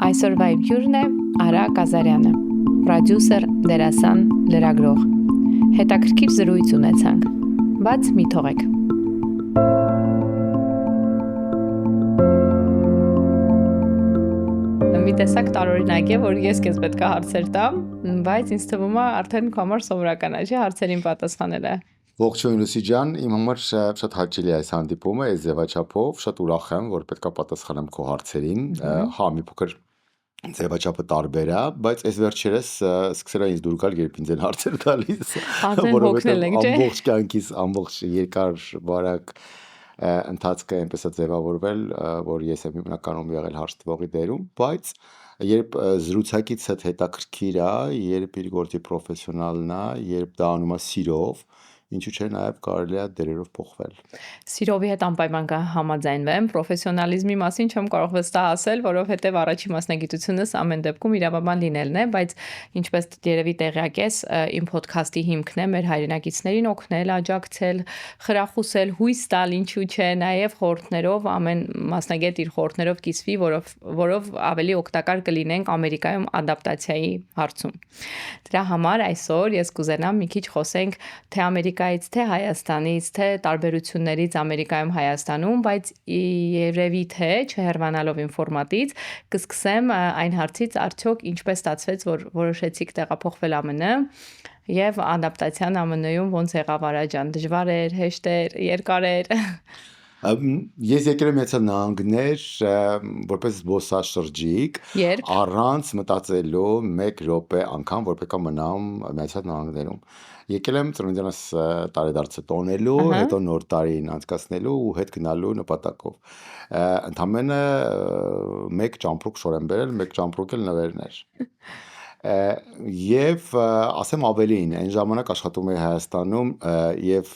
Այսօրվա իմ հյուրն է Արա Կազարյանը, պրոդյուսեր, դերասան, լրագրող։ Հետաքրքիր զրույց ունեցանք, բայց մի թողեք։ Մի տեսակ տարօրինակ է, որ ես քեզ պետք է հարցեր տամ, բայց ինձ թվում է արդեն քո համար սովորական է, չէ՞, հարցերին պատասխանելը։ Ողջույն Լուսի ջան, իմ համար շատ հաճելի է այս հանդիպումը, այս ձևաչափով, շատ ուրախ եմ, որ պետք է պատասխանեմ քո հարցերին։ Հա, մի փոքր ձևաչափը տարբեր է, բայց այս վերջերս սկսել է ինձ դուր գալ, երբ ինձ են հարցեր տալիս, որովհետև ամբողջ կյանքիս, ամբողջ երկար բարակ ընթացքը այնպես է ձևավորվել, որ ես եմ հիմնականում եղել հարց տվողի դերում, բայց երբ զրուցակիցդ հետաքրքիր է, երբ իր գործի պրոֆեսիոնալն է, երբ դա անում է սիրով, ինչու՞ չէ նաև կարելի է դերերով փոխվել։ Սիրովի հետ անպայման կհամաձայնվեմ, պրոֆեսիոնալիզմի մասին չեմ կարող վստահ ասել, որովհետև առաջի մասնագիտությունս ամեն դեպքում իրավաբան լինելն է, բայց ինչպես երևի տեղյակ ես, իմ ոդքասթի հիմքն է մեր հայրենակիցներին օգնել, աջակցել, խրախուսել, հույս տալ, ինչու՞ չէ, նաև խորհուրդներով, ամեն մասնագետ իր խորհուրդներով կիսվի, որով ավելի օգտակար կլինենք Ամերիկայում ադապտացիայի հարցում։ Դրա համար այսօր ես կուզենամ մի քիչ խոսենք թե Ամերիկայից, թե Հայաստանից, թե տարբերություններից Ամերիկայում Հայաստանում, բայց երևի թե չհեռանալով իմ ֆորմատից, կսկսեմ այն հարցից, արդյոք ինչպես ստացվեց, որ որոշեցիք տեղափոխվել ԱՄՆ եւ ադապտացիան ԱՄՆ-ում ոնց եղավ Արա ջան, դժվար էր, հեշտ էր, երկար էր։ Ես եկել եմ Միացյալ Նահանգներ որպես զբոսաշրջիկ, առանց մտածելու 1 րոպե անգամ, որ պետք է մնամ Միացյալ Նահանգներում։ Եկել եմ ծննդյանս տարեդարձը տոնելու, հետո նոր տարին անցկացնելու ու հետ գնալու նպատակով։ Ընդամենը 1 ճամպրուկ շոր եմ բերել, 1 ճամպրուկ էլ նվերներ։ Եվ ասեմ ավելին, այն ժամանակ աշխատում էի Հայաստանում եւ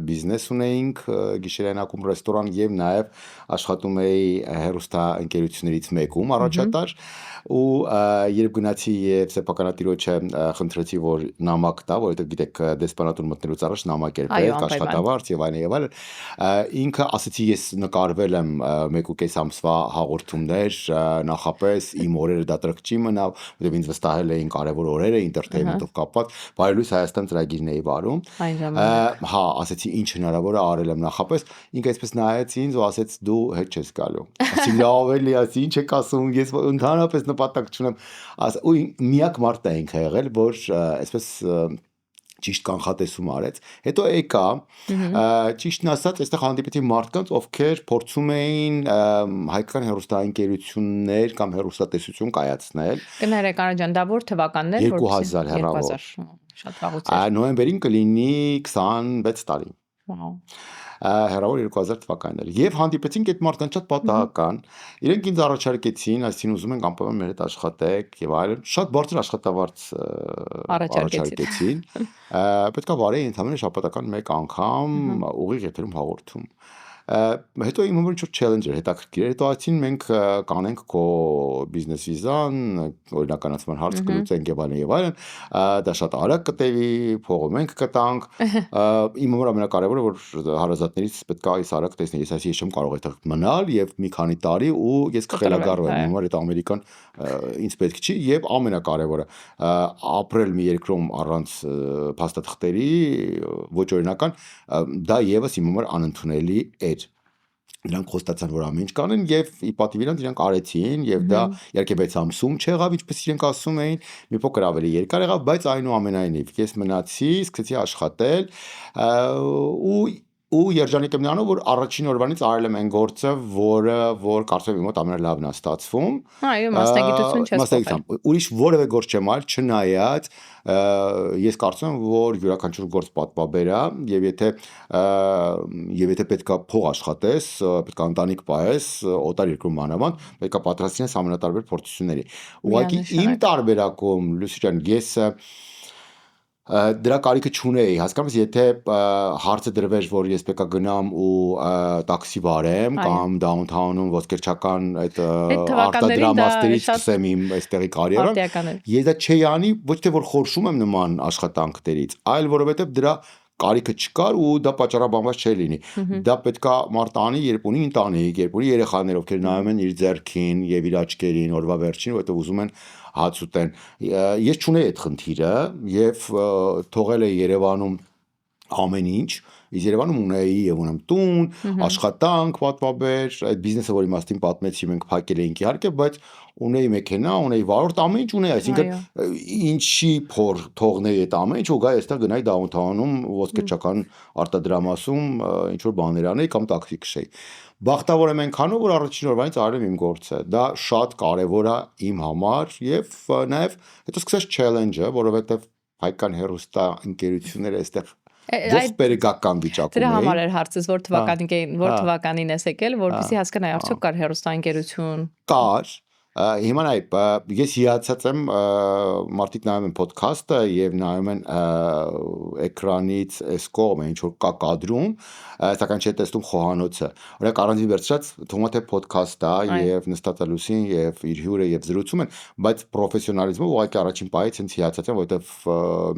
բիզնես ունեինք, գիշերային ակումբ ռեստորան եւ նաեւ աշխատում էի հեռուստաընկերություններից մեկում առաջատար ու երբ գնացի եւ սեփականատիրոջը խնդրեցի, որ նամակ տա, որովհետեւ գիտեք դեսպանատուն մտնելուց առաջ նամակ էր պետք, աշխատավարձ եւ այլն, ինքը ասացի ես նկարվել եմ 1.5 ամսվա հաղորդումներ, նախապես իմ օրերը դատարկ չի մնա, որովհետեւ ինձ վստահել էին կարևոր օրերը entertainment-ով կապված, Բայելույս Հայաստան ծրագիրն էի վարում։ Հա, ասեցի ինչ հնարավոր է արել եմ նախապես, ինքը այսպես նայեց ինձ ու ասեց դու հետ չես գալու։ Ասի լավ էլի, ասի ինչ եք ասում, ես ընդհանրապես նպատակ չունեմ, ու միակ մարդն էինք եղել, որ այսպես ճիշտ կանխատեսում արեց։ Հետո եկա, ճիշտն ասած, այստեղ հանդիպեցի մարդկանց, ովքեր փորձում էին հայկական հեռուստաընկերություններ կամ հեռուստատեսություն կայացնել։ Կներեք Արա ջան, դա որ թվականն էր, 2000 հեռավոր։ Շատ վաղուց էր։ Նոյեմբերին կլինի 26 տարի։ Հեռավոր 2000 թվականն էր։ Եվ հանդիպեցինք այդ մարդկանց շատ պատահական։ Իրենք ինձ առաջարկեցին, այսինքն ուզում են անպայման մեր հետ աշխատեք եւ այլն։ Շատ բարձր աշխատավարձ առաջարկեցին։ Պետքա վարեի ընդհանրապես շաբաթական 1 անգամ ուղիղ եթերում հաղորդում։ Հետո իմ համար ինչ-որ challenge էր, հետաքրքիր էր, հետո ասեցին մենք կանենք քո բիզնես վիզան, օրինականացման հարց կլուծենք եւ այլն, դա շատ արագ կտևի, փողը մենք կտանք։ Իմ համար ամենակարևորը որ հարազատներից պետք է այս արագ տեսնել, ես ասի ես չեմ կարող այդտեղ մնալ եւ մի քանի տարի ու ես կխելագարվեմ, իմ համար այդ Ամերիկան ինձ պետք չի եւ ամենակարևորը ապրել մի երկրում առանց փաստաթղթերի ոչ օրինական, դա եւս իմ համար անընդունելի էր։ Նրանք խոստացան, որ ամեն ինչ կանեն եւ ի պատիվ իրանց իրանք արեցին եւ դա իհարկե 6 ամսում չեղավ, ինչպես իրենք ասում էին, մի փոքր ավելի երկար եղավ, բայց այնուամենայնիվ ես մնացի, սկսեցի աշխատել ու երջանիկ եմ նրանով, որ առաջին օրվանից արել եմ այն գործը, որ կարծում եմ իմ մոտ ամենալավն է ստացվում։ Այո, մասնագիտություն չես փոխել։ Ուրիշ որևէ գործ չեմ արել, չնայած ես կարծում եմ, որ յուրաքանչյուր գործ պատվաբեր է եւ եթե պետքա փող աշխատես, պետքա ընտանիք պահես, օտար երկրում մանավանդ, պետքա պատրաստ լինես ամենատարբեր փորձությունների։ Ուղղակի իմ տարբերակում, Լուսի ջան, ես դրա կարիքը չունեի, հասկանում ես, եթե հարցը դրվեր, որ ես պետք է գնամ ու տաքսի վարեմ կամ downtown-ում ոսկերչական այդ արտադրամասերից սկսեմ իմ այստեղի կարիերան, ես դա չէի անի, ոչ թե որ խորշում եմ նման աշխատանքներից, այլ որովհետև դրա կարիքը չկար ու դա պատճառաբանված չէր լինի։ Դա պետքա մարդ անի, երբ ունի ընտանիք, երբ ունի երեխաներ, ովքեր նայում են իր ձեռքին եւ իր աչքերին, օրվա վերջին, որովհետեւ ուզում են հաց ուտեն։ Ես չունեի այդ խնդիրը եւ թողել էի Երևանում ամեն ինչ, իսկ Երևանում ունեի եւ ունեմ տուն, աշխատանք, պատվաբեր, այդ բիզնեսը, որի մասին պատմեցի, մենք փակել էինք իհարկե, բայց ունեի մեքենա, ունեի վարորդ, ամեն ինչ ունեի, այսինքն ինչի փոր թողնեի այդ ամեն ինչ ու գայի այստեղ գնայի դաունթաունում ոսկեչական արտադրամասում ինչ որ բաներ անեի կամ տաքսի քշեի։ Բախտավոր եմ այնքանով, որ առաջին օրվանից արել եմ իմ գործը։ Դա շատ կարևոր է իմ համար եւ նաեւ հետո սկսեց challenge-ը, որովհետեւ հայկական հերոստա ընկերությունները այստեղ ողբերգական վիճակում Դրա էին։ համար էր հարցս, որ թվականին ես եկել, որպեսզի հասկանայի արդյոք կար հերոստաընկերություն։ Կար, հիմա նայ, ես հիացած եմ, մարդիկ նայում են podcast-ը եւ նայում են էկրանից այս կողմը ինչ որ կա կադրում, սակայն չի տեսնում խոհանոցը։ Օրինակ առանձին վերցրած թվում է թե podcast-ա եւ նստած է Լուսին եւ իր հյուրը եւ զրուցում են, բայց պրոֆեսիոնալիզմը ուղղակի առաջին պահից ինձ հիացած եմ, որովհետեւ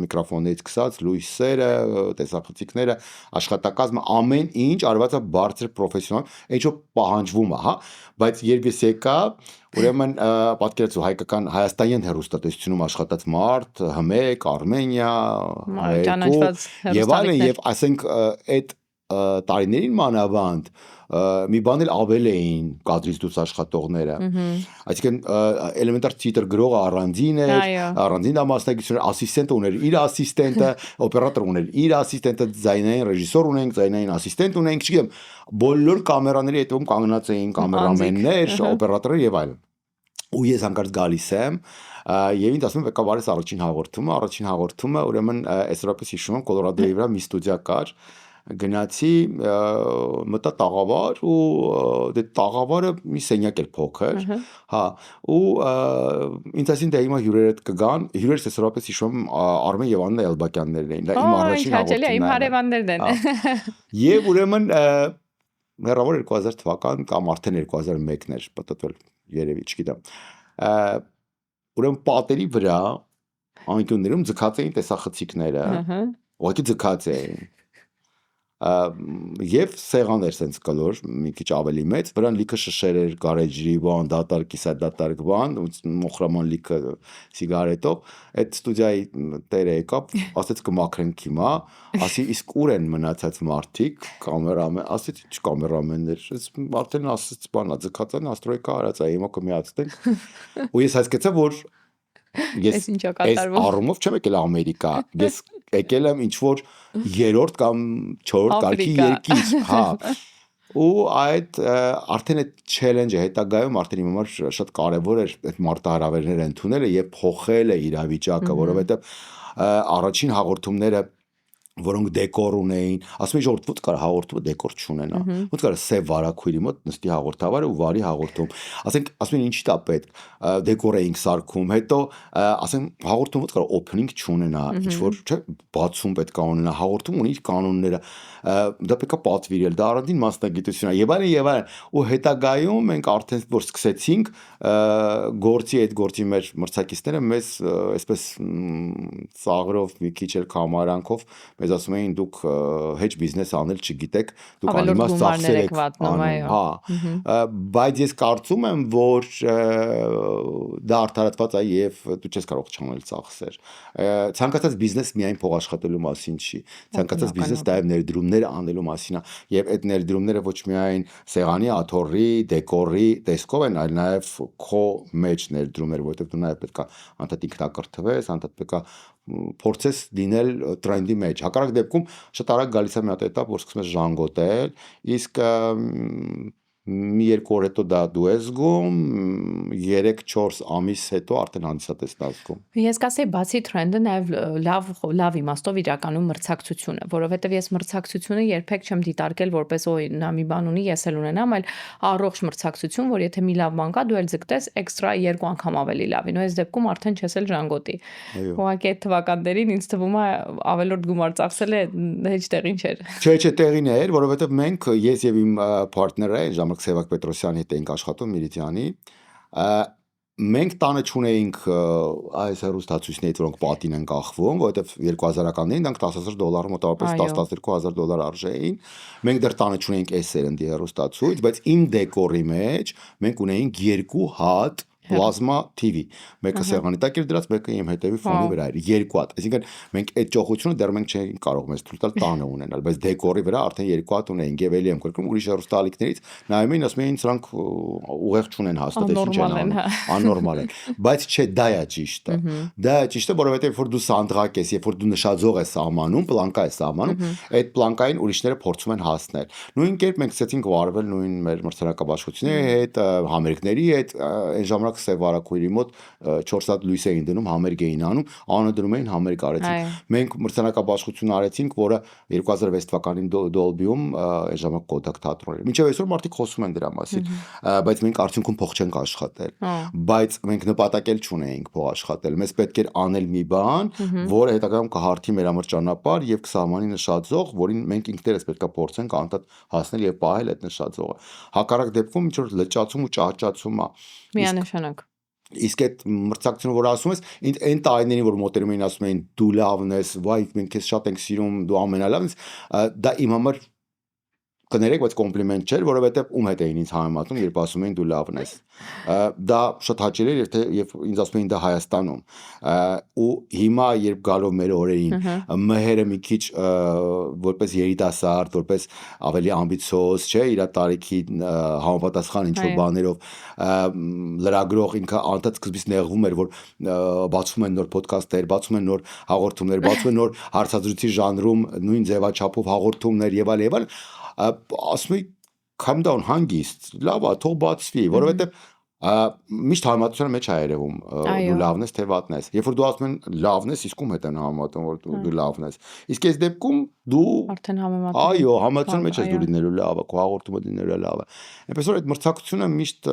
միկրոֆոններից սկսած լույսերը, տեսախցիկները, աշխատակազմը, ամեն ինչ արված է բարձր պրոֆեսիոնալ, ինչ որ պահանջվում է, հա, բայց երբ ես եկա, ուրեմն պատկերացու հայկական Հայաստանյան հեռուստատեսությունում աշխատած մարդ, Հմեկ, Արմենիա, եւ այլն, եւ ասենք այդ տարիներին մանավանդ մի բան էլ ավել էին կադրից դուրս աշխատողները, այսինքն էլեմենտար տիտր գրողը առանձին էր, առանձին մասնագիտություն, ասիստենտը ուներ իր ասիստենտը, օպերատորը ուներ իր ասիստենտը, ձայնային ռեժիսոր ունենք, ձայնային ասիստենտ ունենք, չգիտեմ, բոլոր կամերաների հետևում կանգնած էին կամերամեններ, օպերատորներ եւ այլն։ Ու ես հանկարծ գալիս եմ եւ ինձ ասում են եկա բարես առաջին հաղորդումը, ուրեմն այսօրապես հիշում եմ Կոլորադոյի վրա մի ստուդիա կար, գնացի մտա տաղավար ու դե տաղավարը մի սենյակ էր փոքր, հա, ու ինձ ասին դե հիմա հյուրերդ կգան, հյուրերս այսօրապես հիշում եմ Արմեն եւ Աննա Էլբակյաններն էին, դա իմ առաջին հաղորդումն իմ հարևաններն են։ Եվ ուրեմն հեռավոր 2000 թվական կամ արդեն 2001-ն էր պատտվել երևի, չգիտեմ։ Ուրեմն պատերի վրա անկյուններում ձգած էին տեսախցիկները, ուղղակի ձգած էին։ Եվ սեղաններ սենց կլոր, մի քիչ ավելի մեծ, վրան լիքը շշեր էր, գարեջրի բան, դատարկ, կիսադատարկ բան, մոխրաման լիքը սիգարետով, այդ ստուդիայի տերը եկավ, ասեց կմաքրենք հիմա, ասի իսկ ուր են մնացած մարդիկ, կամերաмен, ասեց ինչ կամերamenներ, արդեն ասեց բանա, ձգած են, աստրոյկա արած է, հիմա կմիացնենք։ Ու ես հասկացա, որ ես այս առումով չեմ եկել Ամերիկա, ես եկել եմ ինչ-որ երրորդ կամ չորրորդ կարգի երկիր, հա, ու այդ արդեն այդ challenge-ը հետագայում արդեն իմ համար շատ կարևոր էր այդ մարտահրավերները ընդունելը եւ փոխելը իրավիճակը, որովհետեւ առաջին հաղորդումները որոնք դեկոր ունեին, ասում են ժողովուրդ ո՞նց կարա հաղորդումը դեկոր չունենա, ո՞նց կարա սև վարակույրի մոտ նստի հաղորդավարը ու վարի հաղորդում, ասում են ինչի՞ դա պետք, դեկոր էինք սարքում, հետո ասեմ հաղորդումը ո՞նց կարա օփնինգ չունենա, ինչ որ չէ, բացում պետք է ունենա, հաղորդում ունի իր կանոնները, դա պետք է պատվիրել, դա առանձին մասնագիտություն է եւ այլն, ու հետագայում մենք արդեն որ սկսեցինք այդ գործի մեր մրցակիցները մեզ այսպես ծաղրով մի քիչ էլ կամարանքով մեզ ասում էին դուք hedge business անել չգիտեք, դուք անիմաստ ծախսեր եք անում, հա, բայց ես կարծում եմ, որ դա արդարացված է եւ դու չես կարող չանել ծախսեր։ Ցանկացած բիզնես միայն փող աշխատելու մասին չի, ցանկացած բիզնես դա եւ ներդրումներ անելու մասին է, եւ այդ ներդրումները ոչ միայն սեղանի, աթոռի, դեկորի տեսքով են, այլ նաեւ քո մեջ ներդրումներ, որովհետեւ դու նաեւ պետք է անդադ ինքնակրթվես, անդադ պետք է փորձես լինել տրենդի մեջ։ Հակառակ դեպքում շատ արագ գալիս է մի հատ էտապ, որ սկսում ես ժանգոտել, իսկ մի երկու օր հետո դա դու ես զգում, 3-4 ամիս հետո արդեն հանդիսատեսն ես զգում։ Ես կասեի բացի տրենդը նաև լավ իմաստով իրականում մրցակցությունը, որովհետև ես մրցակցությունը երբեք չեմ դիտարկել որպես օ նա մի բան ունի, ես էլ ունենամ, այլ առողջ մրցակցություն, որ եթե մի լավ բան կա, դու էլ ձգտես էքստրա 2 անգամ ավելի լավին, ու այս դեպքում արդեն չես էլ ժանգոտի։ Ուղղակի այդ թվականներին ինձ թվում է ավելորդ գումար ծախսելը հեչ տեղին չէր։ Չէ, տեղին էր, որովհետև մենք ես եւ իմ պարտները Ժամանակ Սևակ Պետրոսյանի հետ էինք աշխատում Միրիտյանի, մենք տանը չունեինք այս հեռուստացույցներից, որոնք պատին են կախվում, որովհետև 2000-ականներին դրանք $10,000 մոտավորապես $10-12,000 արժեին։ Մենք դեռ տանը չունեինք այս սերնդի հեռուստացույց, բայց իմ դեկորի մեջ մենք ունեինք 2 հատ պլազմա TV, մեկը սեղանի տակ էր դրած, մեկը իմ հետևի ֆոնի վրա էր, 2 հատ։ Այսինքն մենք այդ ճոխությունը դեռ մենք չէինք կարող մեզ թույլ տալ տանը ունենալ, բայց դեկորի վրա արդեն 2 հատ ունեինք եւ էլի եմ կրկնում ուրիշ հեռուստաալիքներից նայում էին, ասում էին սրանք ուղեղ չունեն հաստատ, այս ինչ են անում, աննորմալ են։ Բայց չէ, դա է ճիշտը։ Դա է ճիշտը, որովհետեւ որ դու սանդղակ ես, երբ որ դու նշաձող ես սահմանում, պլանկա ես սահմանում, այդ պլանկային ուրիշները փորձում են հասնել։ Նույն կերպ մենք սկսեցինք վարվել նույն մեր մրցանակաբաշխությունների հետ, համերգների հետ, այն ժամանակ Սև Վարագույրի մոտ 4 հատ լույս էին դնում, համերգ էին անում, անունը դնում էին համերգ արեցին։ Մենք մրցանակաբաշխություն արեցինք, որը 2006 թվականին Դոլբիում այն ժամանակ Կոդակ թատրոն էր։ Մինչև այսօր մարդիկ խոսում են դրա մասին, բայց մենք արդյունքում փող չենք աշխատել։ Բայց մենք նպատակել չունեինք փող աշխատել։ Մեզ պետք էր անել մի բան, որը հետագայում կհարթի մեր համար ճանապարհ եւ կսահմանի նշաձող, որին մենք ինքներս պետքա փորձենք անդադ հասնել եւ պահել այդ նշաձողը։ Հակառակ դեպքում ինչ որ լճացում ու ճահճացում է։ Միանշանակ։ Իսկ այդ մրցակցությունը, որ ասում ես, այն տարիներին, որ մոտերում էին ասում էին դու լավն ես, վայ, մենք քեզ շատ ենք սիրում, դու ամենալավն ես, դա իմ համար կներեք, բայց կոմպլիմենտ չէր, որովհետև ում հետ էին ինձ համեմատում, երբ ասում էին դու լավն ես։ Դա շատ հաճելի էր, երբ ինձ ասում էին դա Հայաստանում։ Ու հիմա, երբ գալով մեր օրերին, մհերը մի քիչ որպես երիտասարդ, որպես ավելի ամբիցիոզ, չէ, իր տարիքի համապատասխան ինչ-որ բաներով լրագրող ինքը անդադ սկզբից նեղվում էր, որ բացվում են նոր ոդքասթեր, բացվում են նոր հաղորդումներ, բացվում են նոր հարցազրույցի ժանրում նույն ձևաչափով հաղորդումներ եւ այլ, ասում էի calm down, հանգիստ, լավ է, թող բացվի, որովհետեւ միշտ համեմատության մեջ է երևում դու լավն ես թե վատն ես։ Երբ որ դու ասում են լավն ես, իսկ ում հետ են համեմատում, որ դու լավն ես։ Իսկ այս դեպքում դու արդեն համեմատում։ Այո, համեմատության մեջ ես դու լինելու լավը, քո հաղորդումը լինելու լավը։ Այնպես որ այդ մրցակցությունը միշտ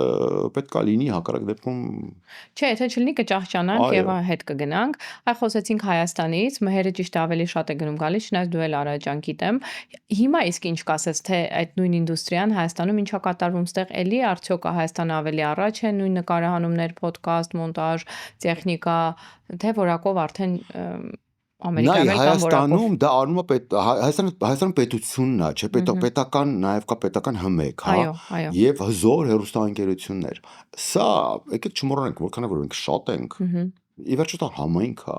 պետք է լինի, հակառակ դեպքում չէ, եթե չլինի կճահճանանք եւ հետ կգնանք։ Այ խոսեցինք Հայաստանից, մհերը ճիշտ ավելի շատ է գնում գալիս, չնայած դու էլ Արաջան գիտեմ։ Հիմա իսկ ինչ կասես, թե այդ նույն ինդուստրիան Հայաստանում ինչա կատարվում, ստեղ էլի արդյոք Հայաստանը ավելի առաջ է նույն նկարահանումներ, ոդկասթ, մոնտաժ, տեխնիկա, թե որակով արդեն Ամերիկայում կամ Հայաստանում դա արվում է Հայաստանում պետությունն է, չէ, պետական նաև կա պետական հմեկ, հա, եւ հզոր հեռուստաընկերություններ։ Սա եկեք չմոռանանք, որքան որ մենք շատ ենք։ Ի վերջո դա համայնք է։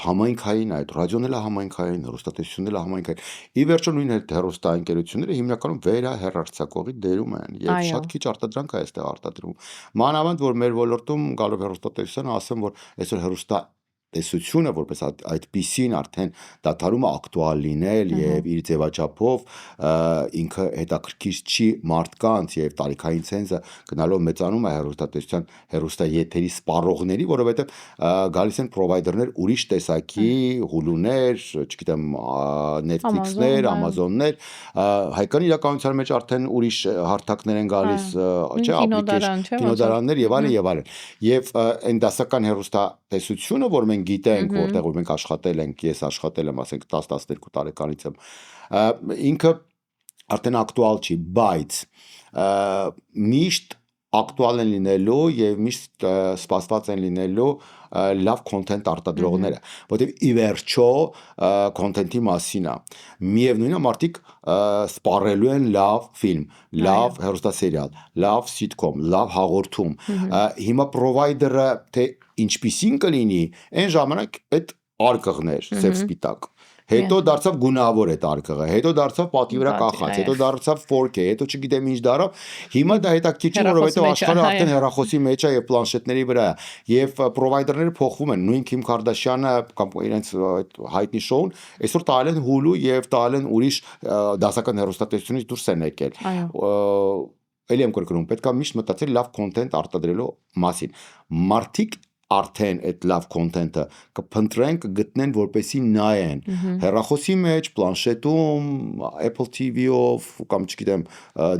Համայնքային այդ ռադիոն էլ է համայնքային, հեռուստատեսությունն էլ է համայնքային։ Ի վերջո նույն հեռուստաընկերությունները հիմնականում վերահեռարձակողի դերում են եւ շատ քիչ արտադրանք է այստեղ արտադրվում։ Մանավանդ որ մեր ոլորտում գալով հեռուստատեսությանը ասեմ, որ այսօր հեռուստա տեսությունը որպես այդպիսին արդեն դադարում է ակտուալ լինել եւ իր ձևաչափով ինքը հետաքրքիր չի մարդկանց եւ տարիքային ցենզը գնալով մեծանում է հեռուստատեսության հեռուստաեթերի սպառողների, որովհետեւ գալիս են պրովայդերներ ուրիշ տեսակի Hulu-ներ, չգիտեմ, Netflix-ներ, Amazon-ներ, հայկական իրականության մեջ արդեն ուրիշ հարթակներ են գալիս, չէ, ապլիկեշն, կինոդարաններ եւ այլն եւ այլն։ Եվ այն դասական հեռուստատեսությունը, որ մենք գիտենք, որտեղ որ մենք աշխատել ենք, ես աշխատել եմ, ասենք 10-12 տարեկանից եմ, ինքը արդեն ակտուալ չի, բայց միշտ ակտուալ են լինելու եւ միշտ սպասված են լինելու լավ կոնտենտ արտադրողները, որտեղ ի վերջո կոնտենտի մասին է։ Միևնույնն է, մարդիկ սպառելու են լավ ֆիլմ, լավ հեռուստասերիալ, լավ սիթկոմ, լավ հաղորդում։ Հիմա պրովայդերը թե ինչպիսին կլինի, այն ժամանակ այդ արկղներ, սև սպիտակ։ Հետո դարձավ գունավոր այդ արկղը, հետո դարձավ պատի վրա կախած, հետո դարձավ 4K, հետո չգիտեմ ինչ դարավ։ Հիմա դա հետաքրքիր չէ, որովհետեւ աշխարհը արդեն հեռախոսի մեջ է եւ պլանշետների վրա է, եւ պրովայդերները փոխվում են։ Նույն Քիմ Քարդաշյանը կամ իրենց այդ հայտնի շոուն այսօր տալ են Hulu եւ տալ են ուրիշ դասական հեռուստատեսությունից դուրս են եկել։ Էլի եմ կրկնում, պետք է միշտ մտածել լավ կոնտենտ արտադրելու մասին։ Մարդիկ արդեն այդ լավ կոնտենտը կփնտրեն, կգտնեն, որպեսի նայեն հեռախոսի մեջ, պլանշետում, Apple TV-ով կամ չգիտեմ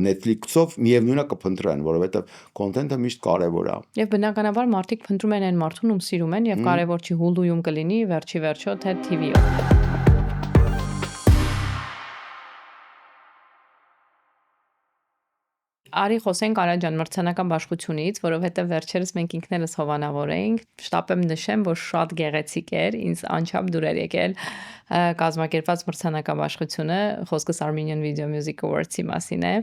Netflix-ով միևնույնն է կփնտրեն, որովհետև կոնտենտը միշտ կարևոր է։ Եվ բնականաբար մարդիկ փնտրում են այն մարդուն, ում սիրում են, եւ կարևոր չի Hulu-ում կլինի վերջի թե TV-ով։ Արի խոսենք Արա ջան մրցանական բաշխությունից, որովհետև վերջերս մենք ինքներս հովանավոր էինք։ Շտապեմ նշեմ, որ շատ գեղեցիկ էր, ինձ անչափ դուր էր եկել կազմակերպված մրցանական բաշխությունը, խոսքս Armenian Video Music Awards-ի մասին է,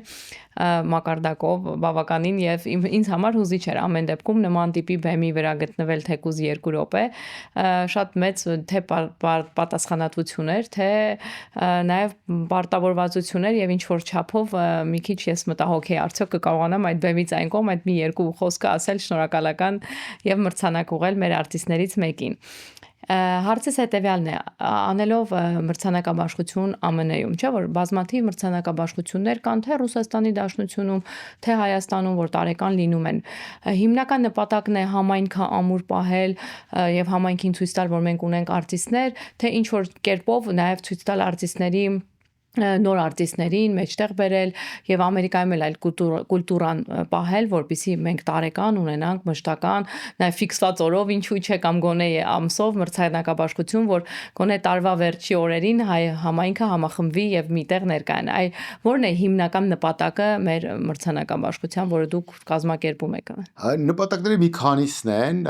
մակարդակով բավականին եւ ինձ համար հուզիչ էր ամեն դեպքում նման տիպի բեմի վրա գտնվել թեկուզ 2 րոպե, շատ մեծ թե պատասխանատվություն էր, թե նաեւ պարտավորվածություն էր եւ ինչ որ չափով մի քիչ ես մտահոգ էի արդյոք կկարողանամ այդ բեմից այն կողմ այդ մի երկու խոսքը ասել շնորհակալական եւ մրցանակ ուղղել մեր արտիստներից մեկին։ Հարցս հետևյալն է, անելով մրցանակաբաշխություն ԱՄՆ-ում, չէ՞ որ բազմաթիվ մրցանակաբաշխություններ կան թե Ռուսաստանի Դաշնությունում, թե Հայաստանում, որ տարեկան լինում են։ Հիմնական նպատակն է համայնքը ամուր պահել եւ համայնքին ցույց տալ, որ մենք ունենք արտիստներ, թե ինչ որ կերպով նաեւ ցույց տալ արտիստների նոր արտիստներին մեջտեղ բերել եւ Ամերիկայում էլ այլ կուլտուրան պահել, որպեսզի մենք տարեկան ունենանք մշտական, նաեւ ֆիքսված օրով ինչու՞ չէ կամ գոնե ամսով մրցանակաբաշխություն, որ գոնե տարվա վերջի օրերին համայնքը համախմբվի եւ միտեղ ներկայանա։ Որն է հիմնական նպատակը մեր մրցանակաբաշխության, որը դուք կազմակերպում եք։ Նպատակները մի քանիսն են,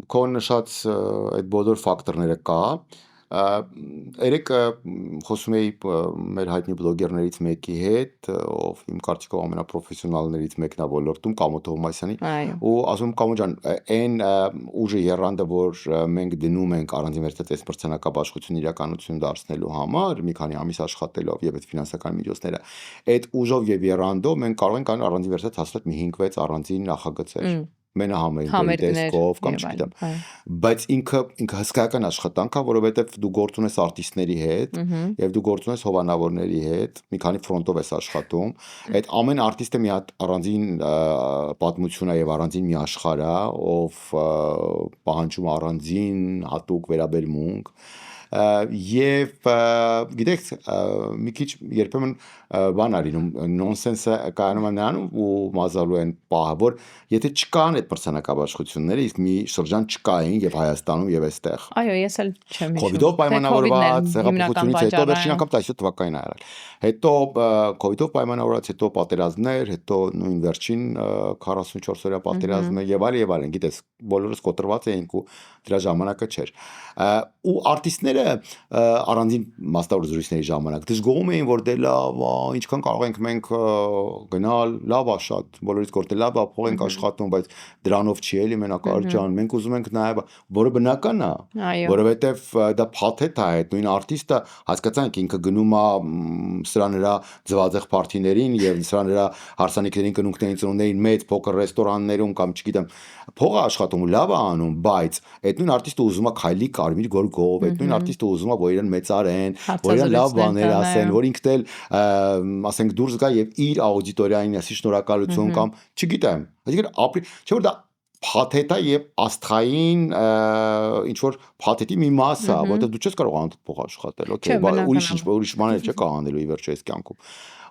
քո նշած այդ բոլոր ֆակտորները կա։ Երեք խոսում էի մեր հայտնի բլոգերներից մեկի հետ, ով իմ կարծիքով ամենապրոֆեսիոնալներից մեկն է ոլորտում, Կամո Թովմասյանի, ու ասում Կամո ջան, այն ուժը եռանդը, որ մենք դնում ենք առանձին վերջերս մրցանակաբաշխություն իրականություն դարձնելու համար, մի քանի ամիս աշխատելով եւ այդ ֆինանսական միջոցները, այդ ուժով եւ եռանդով մենք կարող ենք առանձին վերջերս հասնել մի 5-6 առանձին նախագծեր մենահամերգ տեսքով կամ չգիտեմ, բայց ինքը հսկայական աշխատանք է, որովհետև դու գործ ունես արտիստների հետ եւ դու գործ ունես հովանավորների հետ, մի քանի ֆրոնտով ես աշխատում, այդ ամեն արտիստը մի հատ առանձին պատմություն է եւ առանձին մի աշխարհ է, ով պահանջում առանձին հատուկ վերաբերմունք եւ գիտեք մի քիչ երբեմն բան արինում նոնսենսը կայանում է նրանում ու մազալու են պահը որ եթե չկան այդ մրցանակաբաշխությունները իսկ մի շրջան չկային եւ Հայաստանում եւ այստեղ այո ես էլ չեմ հիշում կոവിഡ്ով պայմանավորված հեղափոխությունից հետո վերջին անգամ 17 թվականին ա եղել հետո կոവിഡ്ով պայմանավորված հետո պատերազմներ հետո նույն վերջին 44 օրյա պատերազմը եւ այլն գիտես բոլորս կոտրված էինք ու դրա ժամանակը չէր ու արտիստները առանձին մասնավոր զրույցների ժամանակ դժգոհում էին որ դե լավ ինչքան կարող ենք մենք գնալ լավ է շատ բոլորից կորտել լավ է փող ենք աշխատում բայց դրանով չի էլի մենակար ջան մենք ուզում ենք նաեւ որը բնական է որովհետեւ դա փաթեթ է այդ նույն արտիստը հասկացանք ինքը գնում է սրա նրա ձվածեղ պարտիներին եւ սրա նրա հարսանիքներին կնունքներին ծնունդներին մեծ փոքր ռեստորաններում կամ չգիտեմ փողը աշխատում ու լավ է անում բայց այդ նույն արտիստը ուզում է քայլի կարմիր գորգով այդ նույն արտիստը ուզում է որ իրեն մեծարեն որ իրեն լավ բաներ ասեն որ ինքն էլ ասենք դուրս գա եւ իր աուդիտորիային ասի շնորհակալություն կամ չգիտեմ այսինքն ապրի չէ որ դա փաթեթա եւ աստղային ինչ որ փաթեթի մի մաս է որովհետեւ դու չես կարող անդ փող աշխատել օքեյ ուրիշ բաներ չէ կա անելու ի վերջո այս կյանքում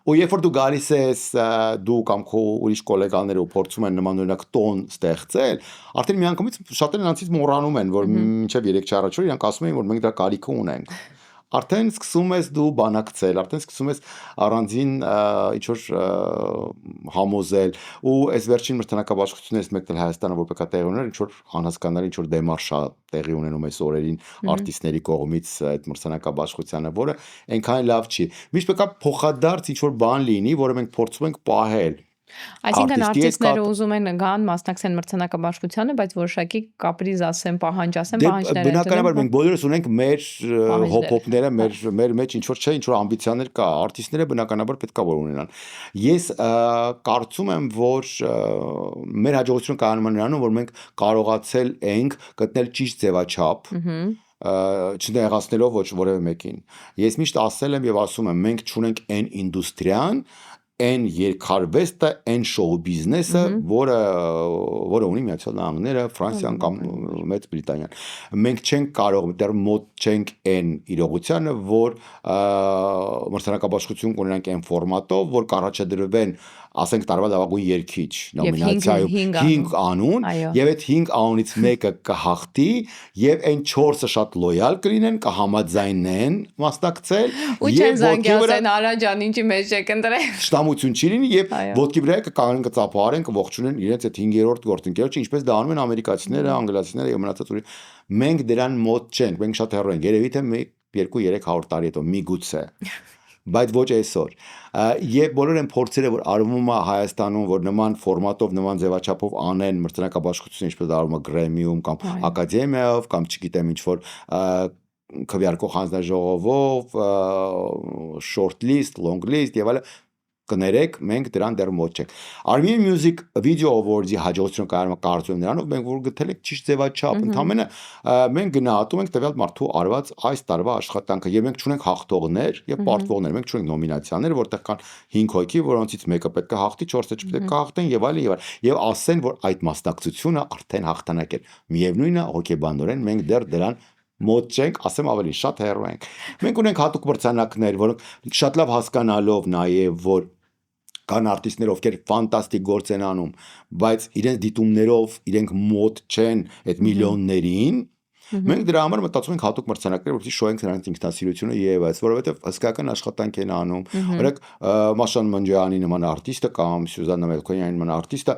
ու երբ որ դու գալիս ես դու կամ քո ուրիշ գոլեգաները ու փորձում են նման օրինակ տոն ստեղծել արդեն միանգամից շատերն անցից մոռանում են որ մինչեւ 3-4 օր իրանք ասում են որ մենք դրա կարիքը ունենք արդեն սկսում ես դու բանակցել, արդեն սկսում ես առանձին ինչ որ համոզել ու այս վերջին մրցանակաբաշխությունից մեկնել Հայաստանը որպես տեղի ուներ ինչ որ անհասկանալի ինչ որ դեմարշա տեղի ունենում այս օրերին արտիստների կողմից այդ մրցանակաբաշխությանը, որը այնքան լավ չի։ Միշտ պետք է փոխադարձ ինչ որ բան լինի, որը մենք փորձում ենք պահել։ Այսինքն արտիստները ուզում են գան մասնակցեն մրցանակաբաշխությանը, բայց որոշակի կապրիզ ասեն, պահանջ ասեն, պահանջներ են։ Բնականաբար մենք բոլորս ունենք մեր հոփոփները, մեր մեջ ինչ որ չէ, ինչ որ ամբիցիաներ կա, արտիստները բնականաբար պետք է որ ունենան։ Ես կարծում եմ, որ մեր հաջողությունը կայանում է նրանում, որ մենք կարողացել ենք գտնել ճիշտ ձևաչափ չնեղացնելով ոչ որևէ մեկին։ Ես միշտ ասել եմ եւ ասում եմ, մենք չունենք այն ինդուստրիան այն երկարվեստը, այն շոու բիզնեսը, որը ունի Միացյալ Նահանգները, Ֆրանսիան կամ Մեծ Բրիտանիան։ Մենք չենք կարող, դեռ մոտ չենք այն իրողությանը, որ մրցանակաբաշխություն կունենանք այն ֆորմատով, որ կառաջադրվեն ասենք տարվա լավագույն երգիչ Եվ նոմինացիայում հինգ 5 անուն, Այո։ եւ այդ 5 անունից մեկը կհաղթի, եւ այն 4-ը շատ լոյալ կլինեն, կհամաձայնեն մասնակցել, Ու եւ չեն զանգի ոտքի վրա ասեն Արա ջան, ինչի մեջ եք ընտրել։ շտամություն չի լինի եւ Այո։ ոտքի վրա կկանգնեն կծափահարեն կողջունեն իրենց այդ 5-րդ գործընկերոջը, ինչպես դա անում են ամերիկացիները, անգլիացիները եւ մնացած ուրիշ։ Մենք դրան մոտ չենք, մենք շատ հեռու ենք, երևի թե 200-300 տարի հետո միգուցե, բայց ոչ այսօր։ Եվ բոլոր այն փորձերը, որ արվում է Հայաստանում, որ նման ֆորմատով, նման ձևաչափով անեն մրցանակաբաշխություն, ինչպես դա արվում է Grammy-ում կամ Ակադեմիայով կամ չգիտեմ ինչ որ քվեարկող հանձնաժողովով, short list, long list եւ այլն, կներեք, մենք դրան դեռ մոտ չենք։ Armenian Music Video Awards-ի հաջողությունը կարծում եմ նրանով, մենք որ գտել ենք ճիշտ ձևաչափ, ընդհանրապես մենք գնահատում ենք տվյալ մարդու արված այս տարվա աշխատանքը եւ մենք չունենք հաղթողներ եւ պարտվողներ, մենք չունենք նոմինացիաներ, որտեղ կան 5 հոգի, որոնցից մեկը պետք է հաղթի, 4-ը չպետք է հաղթեն եւ այլն եւ այլն։ Եվ ասեն, որ այդ մասնակցությունը արդեն հաղթանակ է։ Միևնույնն է, հոգեբանորեն մենք դեռ դրան մոտ չենք, ասեմ ավելի շատ հեռու ենք։ Մենք ունենք հատուկ մրցանակներ, որոնք շատ լավ հասկանալով նաեւ որ կան արտիստներ, ովքեր ֆանտաստիկ գործ են անում, բայց իրենց դիտումներով իրենք մոտ չեն այդ միլիոններին, մենք դրա համար մտածում ենք հատուկ մրցանակներ, որովհետեւ շոյենք նրանց ինքնասիրությունը եւ այս, որովհետեւ հսկայական աշխատանք են անում։ Օրինակ Մաշան Մնջյանի նման արտիստը կամ Սյուզաննա Մելքոնյանի նման արտիստը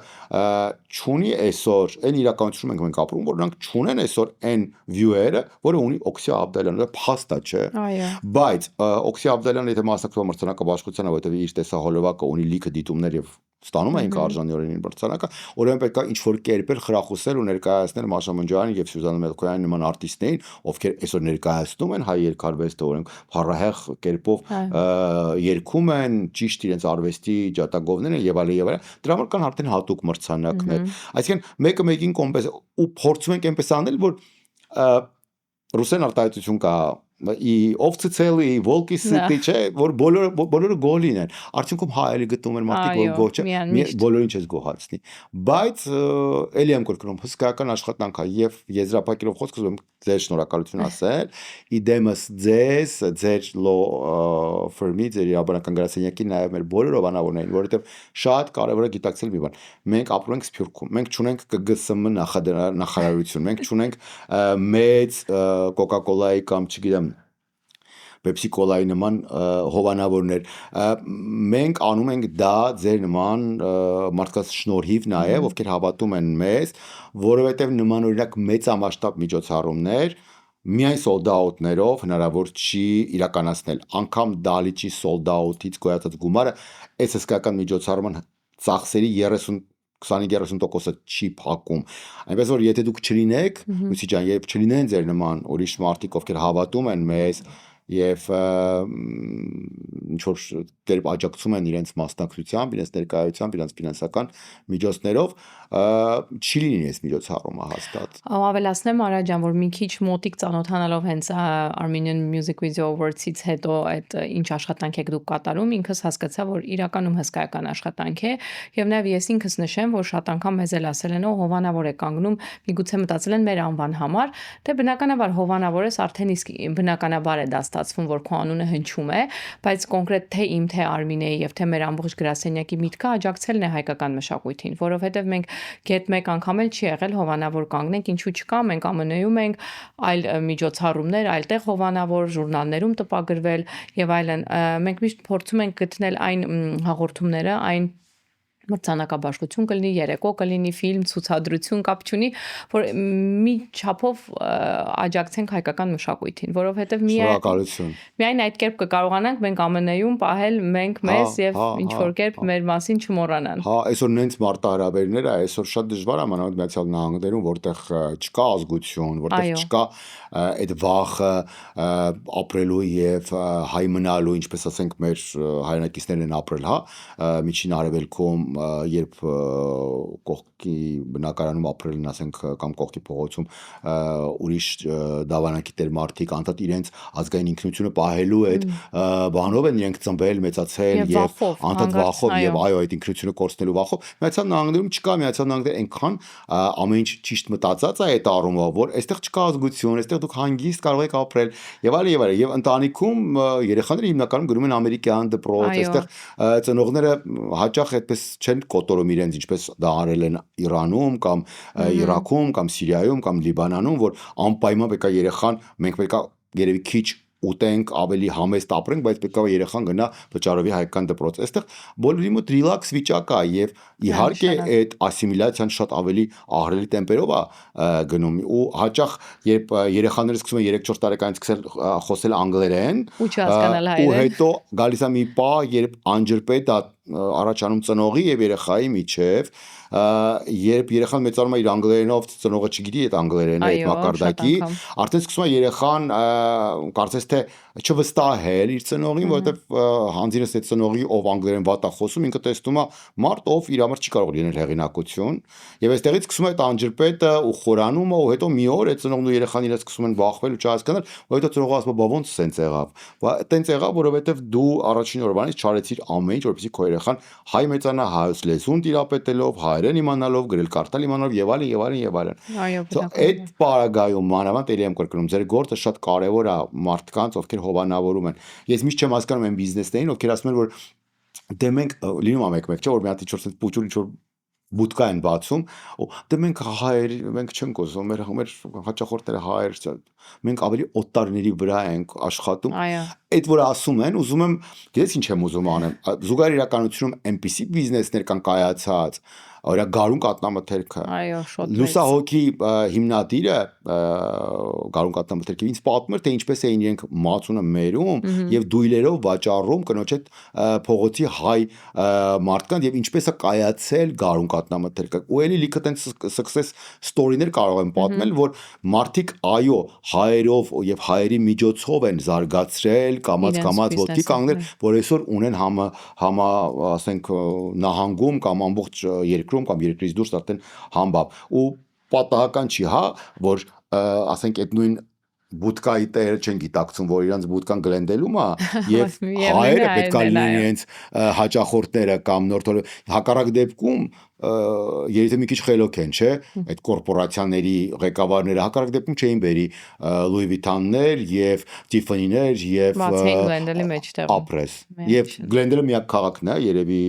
չունի այսօր այն իրականությունում ենք ապրում, որ նրանք չունեն այսօր այն view-երը, որը ունի Օքսիա Աբդալյանը, փաստա չէ։ Այո։ Բայց Օքսիա Աբդալյանը եթե մասնակցում է մրցանակաբաշխությանը, որովհետեւ իր տեսահոլովակը ունի լիքը դիտումներ եւ ստանում են արժանիորեն մրցանակը, ուրեմն պետք է ինչ-որ կերպ խրախուսել ու ներկայացնել Մաշա Մնջարյանին եւ Սյուզաննա Մելքոյանի նման արտիստներին, ովքեր այսօր ներկայացնում են հայ երկարվեստը, ուրեմն փառահեղ կերպով երգում են, ճիշտ իրենց արվեստի ջատագովներ են եւ այլն եւ այլն։ Դրա համար կան արդեն հատուկ մրցանակներ։ Այսինքն մեկը մեկին կոմպենս ու փորձում ենք այնպես անել, որ ռուսեն արտահայտություն կա ի овцы целые, волки сыты, չէ, որ բոլորը գոհ լինեն։ Արդյունքում հայերը գտնում են մարդիկ, որ գոհ չէ, բոլորին չես գոհացնի։ Բայց էլի եմ կրկնում, հսկայական աշխատանք է եւ եզրափակելով խոսքս ուզում ձեր շնորհակալություն ասել, իդեմս ձեզ, ձեր ֆիրմի, ձեր իրավաբանական գրասենյակի նաեւ մեր բոլոր հովանավորներին, որովհետեւ շատ կարեւոր է գիտակցել մի բան։ Մենք ապրում ենք Սփյուռքում, մենք չունենք ԿԳՍՄ նախարարություն, մենք չունենք մեծ Coca-Cola-ի կամ չգիտեմ Pepsi Cola-ի նման հովանավորներ։ Մենք անում ենք դա ձեր նման մարդկանց շնորհիվ նաև, ովքեր հավատում են մեզ, որովհետև նման օրինակ մեծամասշտաբ միջոցառումներ միայն sold out-ներով հնարավոր չի իրականացնել։ Անգամ դալիճի sold out-ից գոյացած գումարը այս հսկայական միջոցառման ծախսերի 20-30%-ը չի փակում։ Այնպես որ եթե դուք չլինեք, Լուսի ջան, երբ չլինեն ձեր նման ուրիշ մարդիկ, ովքեր հավատում են մեզ եւ ինչ որ կերպ աջակցում են իրենց մասնակցությամբ, իրենց ներկայությամբ, իրենց ֆինանսական միջոցներով, չի լինի այս միջոցառումը հաստատ։ Ավելացնեմ Արա ջան, որ մի քիչ մոտիկ ծանոթանալով հենց Armenian Music Video Awards-ից հետո այդ ինչ աշխատանք եք դուք կատարում, ինքս հասկացա, որ իրականում հսկայական աշխատանք է եւ նաեւ ես ինքս նշեմ, որ շատ անգամ մեզ էլ ասել են, հովանավոր է կանգնում, միգուցե մտածել են մեր անվան համար, դե բնականաբար հովանավոր ես արդեն իսկ բնականաբար է դա ստացվում, որ քո անունը հնչում է, բայց կոնկրետ թե իմ, թե Արմինեի եւ թե մեր ամբողջ գրասենյակի միտքը աջակցելն է հայկական մշակույթին, որովհետեւ մենք գետ մեկ անգամ էլ չի եղել հովանավոր կանգնենք, ինչու չկա, մենք ԱՄՆ-ում ենք, այլ միջոցառումներ, այլտեղ հովանավոր ժուրնալներում տպագրվել եւ այլն, մենք միշտ փորձում ենք գտնել այն հաղորդումները, այն մրցանակաբաշխություն կլինի, երեկո կլինի, ֆիլմ, ցուցադրություն, կապ չունի, որ մի չափով աջակցենք հայկական մշակույթին, որովհետև միայն այդ կերպ կկարողանանք մենք ԱՄՆ-ում պահել մենք մեզ եւ ինչ որ կերպ մեր մասին չմոռանան։ Հա, այսօր նենց մարտահրավերները այսօր շատ դժվար է մանավանդ Միացյալ Նահանգներում, որտեղ չկա ազգություն, որտեղ չկա այդ վախը ապրելու եւ հայ մնալու, ինչպես ասենք մեր հայրենակիցներն են ապրել, հա, միջին արևելքում երբ կողքի բնակարանում ապրելն ասենք կամ կողքի փողոցում ուրիշ դավանանքի տեր մարդիկ անդադ իրենց ազգային ինքնությունը պահելու այդ բանով են իրենք ծնվել, մեծացել եւ անդադ վախով եւ այո այդ ինքնությունը կորցնելու վախով Միացյալ Նահանգներում չկա Միացյալ Նահանգները այնքան ամեն ինչ ճիշտ մտածած է այդ առումով որ այստեղ չկա ազգություն, այստեղ դուք հանգիստ կարող եք ապրել եւ այլն եւ ընտանիքում երեխաները հիմնականում գնում են ամերիկյան դպրոց, այստեղ ծնողները հաճախ այդպես չեն կոտորում իրենց ինչպես դա արել են Իրանում կամ Իրաքում կամ Սիրիայում կամ Լիբանանում, որ անպայման պետք է երեխան մենք պետք է երևի քիչ ուտենք, ավելի համեստ ապրենք, բայց պետք է երեխան գնա վճարովի հայկական դպրոց։ Այստեղ բոլորի մոտ ռիլաքս վիճակ է եւ իհարկե այդ ասիմիլյացիան շատ ավելի ահռելի տեմպերով է գնում ու հաճախ երբ երեխաները սկսում են 3-4 տարեկանից սկսել խոսել անգլերեն ու հետո գալիս է մի պահ, երբ անջրպետ է առաջանում ծնողի եւ երեխայի միջև երբ երեխան մեծանում է իր անգլերենով ծնողը չգիտի այդ անգլերենը այդ մակարդակի արդեն սկսում է երեխան կարծես թե չվստահել իր ծնողին որովհետեւ հանձինս այդ ծնողի ով անգլերեն վատ է խոսում ինքը տեսնում է մարդ ով իր համար չի կարող լինել հեղինակություն եւ այստեղից սկսում է այդ անջրպետը ու խորանում ու հետո մի օր այդ ծնողն ու երեխան իրենց սկսում են բախվել ու չհասկանալ որ հետո ծնողը ասում է բա ոնց սենց եղավ տենց եղավ որովհետեւ դու առաջին օրվանից չարեցիր ամեն ինչ որպեսզի քո երեխան հայ մեծանա հայոց լեզուն տիրապետելով հայերեն իմանալով գրել կարդալ իմանալով եւ այլն այդ պարագայում մանավանդ ելի եմ կրկնում ձեր գործը շատ կարեւոր է մարդկանց ովքեր հովանավորում են ես միշտ չեմ հասկանում այն բիզնեսներին ովքեր ասում են որ դե մենք լինում է մեկ չէ որ մի հատ ինչ-որ պուճուր ինչ-որ բուտկա են բացում դե մենք հայեր մենք չենք ուզում մեր հաճախորդները հայեր մենք ավելի օտարների վրա ենք աշխատում այդ որ ասում են ուզում եմ գիտես ինչ եմ ուզում անեմ զուգահեռ իրականությունում այնպիսի բիզնեսներ կան կայացած Արա գարուն կատնամթերքը լուսահոգի հիմնադիրը գարուն կատնամթերքը ինձ պատմում էր թե ինչպես էին իրենք մածունը մերում եւ դույլերով վաճառում կնոջ այդ փողոցի հայ մարդկանց եւ ինչպես է կայացել գարուն կատնամթերքը ու էլի լիքը տենց success story-ներ կարող եմ պատմել որ մարդիկ այո հայերով եւ հայերի միջոցով են զարգացրել կամած ոտքի կանգնել որ այսօր ունեն համա ասենք նահանգում կամ ամբողջ երկրում կամ երկրից դուրս արդեն համբավ ու պատահական չի հա որ ասենք այդ նույն բուտկայի տերը չեն գիտակցում որ իրանց բուտկան գլենդելում է եւ հայերը պետք է լինեն իրենց հաճախորդները կամ նորթորը հակառակ դեպքում երիտե մի քիչ խելոք են չէ այդ կորպորացիաների ղեկավարները հակառակ դեպքում չէին բերի Louis Vuitton-ներ եւ Tiffany-ներ եւ Glendale-ի մեջտեղ ապրես եւ Glendale-ը միակ քաղաքն է երևի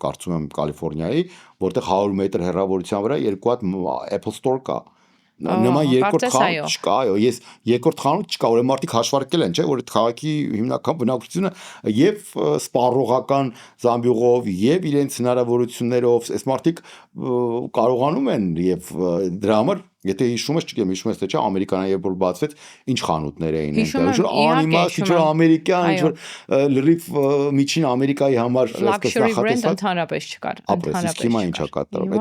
կարծում եմ Կալիֆոռնիայի որտեղ 100 մետր հեռավորության վրա երկու հատ Apple Store կա նման երկրորդ խանութ չկա, այո, ես երկրորդ խանութ չկա, որ մարդիկ հաշվարկել են, չէ, որ այդ քաղաքի հիմնական բնակչությունը եւ սպառողական զամբյուղով եւ իրենց հնարավորություններով, այս մարդիկ կարողանում են եւ դրա համար Եթե հիշում ես, չգիտեմ, հիշում ես թե չէ, Ամերիկան երբ որ բացվեց, ինչ խանութներ էին այնտեղ, ինչ-որ անիմաստ, ինչ-որ ամերիկյան, ինչ-որ լրիվ միջին Ամերիկայի համար այսպես նախատեսված ընդհանրապես չկար, ընդհանրապես։ Հիմա ինչա կատարում։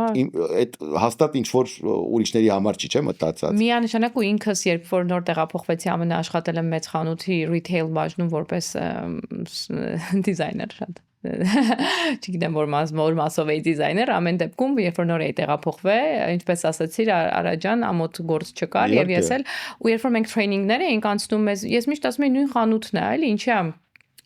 Այդ հաստատ ինչ-որ ուրիշների համար չի, չէ՞, մտածած։ Միանշանակ ու ինքս երբ որ նոր տեղափոխվեցի ԱՄՆ աշխատել եմ մեծ խանութի retail բաժնում որպես դիզայներ շատ չգիտեմ որ մասով էի դիզայներ ամեն դեպքում երբ որ նոր էի տեղափոխվել ինչպես ասացիր Արաջան ամոթ գործ չկար եւ ես էլ ու երբ որ մենք տրեյնինգներ էինք անցնում ես միշտ ասում եմ նույն խանութն է էլի ինչի՞ է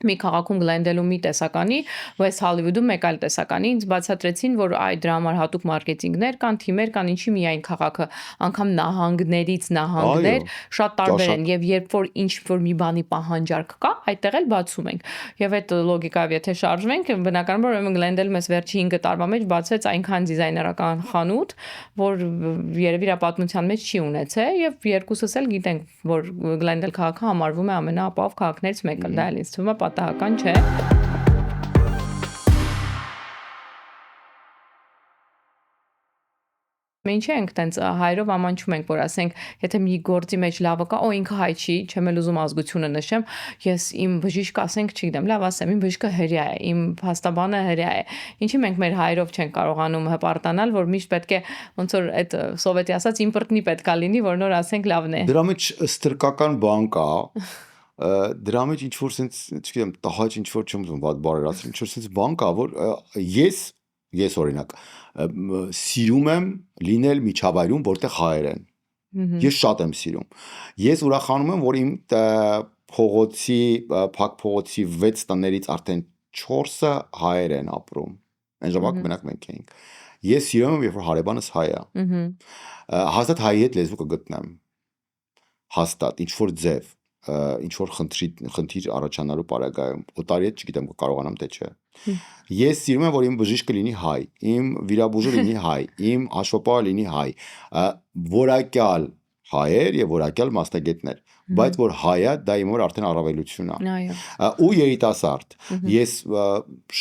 մի քաղաքում Glendale-ում մի տեսականի, West Hollywood-ում մեկ այլ տեսականի, ինձ բացատրեցին, որ այ դրա համար հատուկ մարքեթինգներ կան, թիմեր կան, ինչի միայն քաղաքը, անգամ նահանգներից նահանգներ շատ տարբեր են եւ երբ որ ինչ որ մի բանի պահանջարկ կա, այդտեղ էլ բացում ենք։ Եվ այդ լոգիկայով եթե շարժվենք, բնականաբար ուրեմն Glendale-ը մեզ վերջի 5 տարվա մեջ բացեց այնքան դիզայներական խանութ, որ երևի իր պատմության մեջ չի ունեցել եւ երկուսս էլ գիտենք, որ Glendale քաղաքը համարվում է ամենաապահով քաղաքներից մեկը, դա էլ ինձ թվում է պատահական չէ։ Մենք ենք տենց հայրով ամանչում ենք, որ ասենք, եթե մի գործի մեջ լավը կա, ինքը հայ չի, չեմ էլ ուզում ազգությունը նշեմ, ես իմ բժիշկը ասենք, չգիտեմ, լավ ասեմ, իմ բժիշկը հրեա է, իմ փաստաբանը հրեա է։ Ինչի մենք մեր հայրով չենք կարողանում հպարտանալ, որ միշտ պետք է ոնց որ այդ սովետի ասած իմպորտնի պետքա լինի, որ նոր ասենք լավն է։ Դրա մեջ ստրկական բան կա։ Դրա մեջ ինչ-որ sense, չգիտեմ, տահաճ ինչ-որ չեմ ուզում վատ բարեր ասել, ինչ-որ sense բան կա, որ ես ես օրինակ սիրում եմ լինել միջավայրում, որտեղ հայեր են։ Ես շատ եմ սիրում։ Ես ուրախանում եմ, որ իմ փողոցի, փակ փողոցի 6 տներից արդեն 4-ը հայեր են ապրում։ Այն ժամանակ մենակ մենք էինք։ Ես սիրում եմ, երբ որ հարևանս հայ է։ Հաստատ հայի հետ լեզու կգտնեմ։ Հաստատ, ինչ որ ձև, ինչ որ խնդիր առաջանալու պարագայում, օտարի հետ չգիտեմ կարողանամ թե չէ։ Ես սիրում եմ, որ իմ բժիշկը լինի հայ, իմ վիրաբույժը լինի հայ, իմ հաշվապահը լինի հայ, որակյալ հայեր եւ որակյալ մասնագետներ, բայց որ հայը դա իմ որ արդեն առավելություն է։ Ու երիտասարդ։ Ես